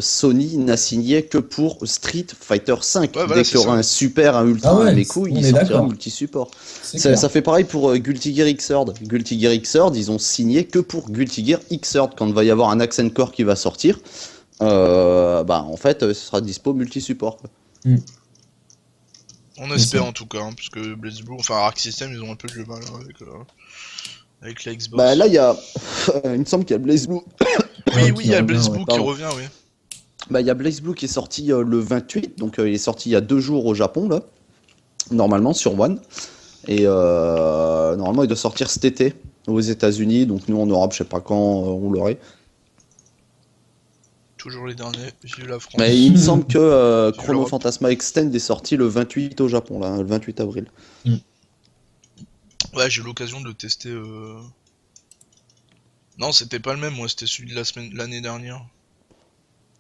[SPEAKER 2] Sony n'a signé que pour Street Fighter 5.
[SPEAKER 3] Ouais, voilà,
[SPEAKER 2] Dès
[SPEAKER 3] c'est
[SPEAKER 2] qu'il y aura
[SPEAKER 3] ça.
[SPEAKER 2] un super, un ultra,
[SPEAKER 1] Ah ouais,
[SPEAKER 2] un écho,
[SPEAKER 1] on
[SPEAKER 2] il
[SPEAKER 1] est
[SPEAKER 2] sortira
[SPEAKER 1] d'accord.
[SPEAKER 2] multi-support.
[SPEAKER 1] C'est
[SPEAKER 2] Ça,
[SPEAKER 1] clair.
[SPEAKER 2] ça fait pareil pour Guilty Gear Xrd. Guilty Gear Xrd, ils ont signé que pour Guilty Gear Xrd. Quand il va y avoir un Accent Core qui va sortir, en fait, ce sera dispo multi-support, quoi.
[SPEAKER 3] On espère en tout cas, hein, parce que BlazBlue, enfin Arc System, ils ont un peu du mal hein, avec la Xbox.
[SPEAKER 2] Bah là, il y a. Il me semble qu'il y a BlazBlue.
[SPEAKER 3] oui,
[SPEAKER 1] qui
[SPEAKER 3] il y a
[SPEAKER 1] revient,
[SPEAKER 3] BlazBlue
[SPEAKER 1] ouais,
[SPEAKER 3] qui
[SPEAKER 2] pardon.
[SPEAKER 3] revient, oui.
[SPEAKER 2] Bah, il y a BlazBlue qui est sorti le 28, donc il est sorti il y a 2 jours au Japon, là, normalement, sur One. Et normalement, il doit sortir cet été aux États-Unis, donc nous en Europe, je sais pas quand on l'aurait.
[SPEAKER 3] Toujours les derniers, vive la France.
[SPEAKER 2] Mais il me semble que
[SPEAKER 3] Vive
[SPEAKER 2] Chrono
[SPEAKER 3] l'Europe.
[SPEAKER 2] Phantasma Extend est sorti le 28 au Japon, là, le 28 avril.
[SPEAKER 3] Ouais, j'ai eu l'occasion de le tester. Non, c'était pas le même, moi, c'était celui de l'année dernière.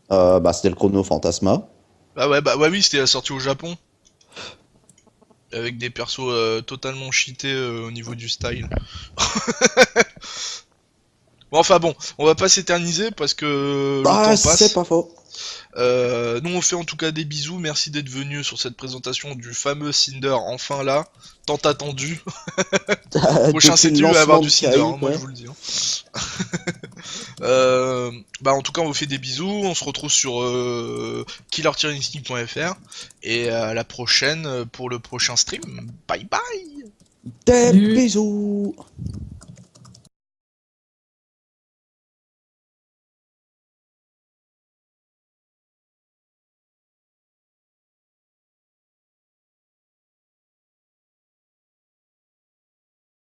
[SPEAKER 2] C'était le Chrono Phantasma.
[SPEAKER 3] Ah ouais, bah ouais, oui, c'était la sortie au Japon. Avec des persos totalement cheatés au niveau du style. Bon, enfin bon, on va pas s'éterniser parce que le temps passe.
[SPEAKER 2] C'est pas faux.
[SPEAKER 3] Nous on fait en tout cas des bisous, merci d'être venu sur cette présentation du fameux Cinder, enfin là, tant attendu. Prochain
[SPEAKER 2] Depuis le
[SPEAKER 3] CTU va avoir
[SPEAKER 2] lancement
[SPEAKER 3] du
[SPEAKER 2] de
[SPEAKER 3] Cinder,
[SPEAKER 2] Kai,
[SPEAKER 3] hein, moi
[SPEAKER 2] quoi.
[SPEAKER 3] je vous le dis. En tout cas on vous fait des bisous, on se retrouve sur killer-instinct.fr et à la prochaine pour le prochain stream. Bye bye.
[SPEAKER 2] Des
[SPEAKER 1] Salut.
[SPEAKER 2] bisous.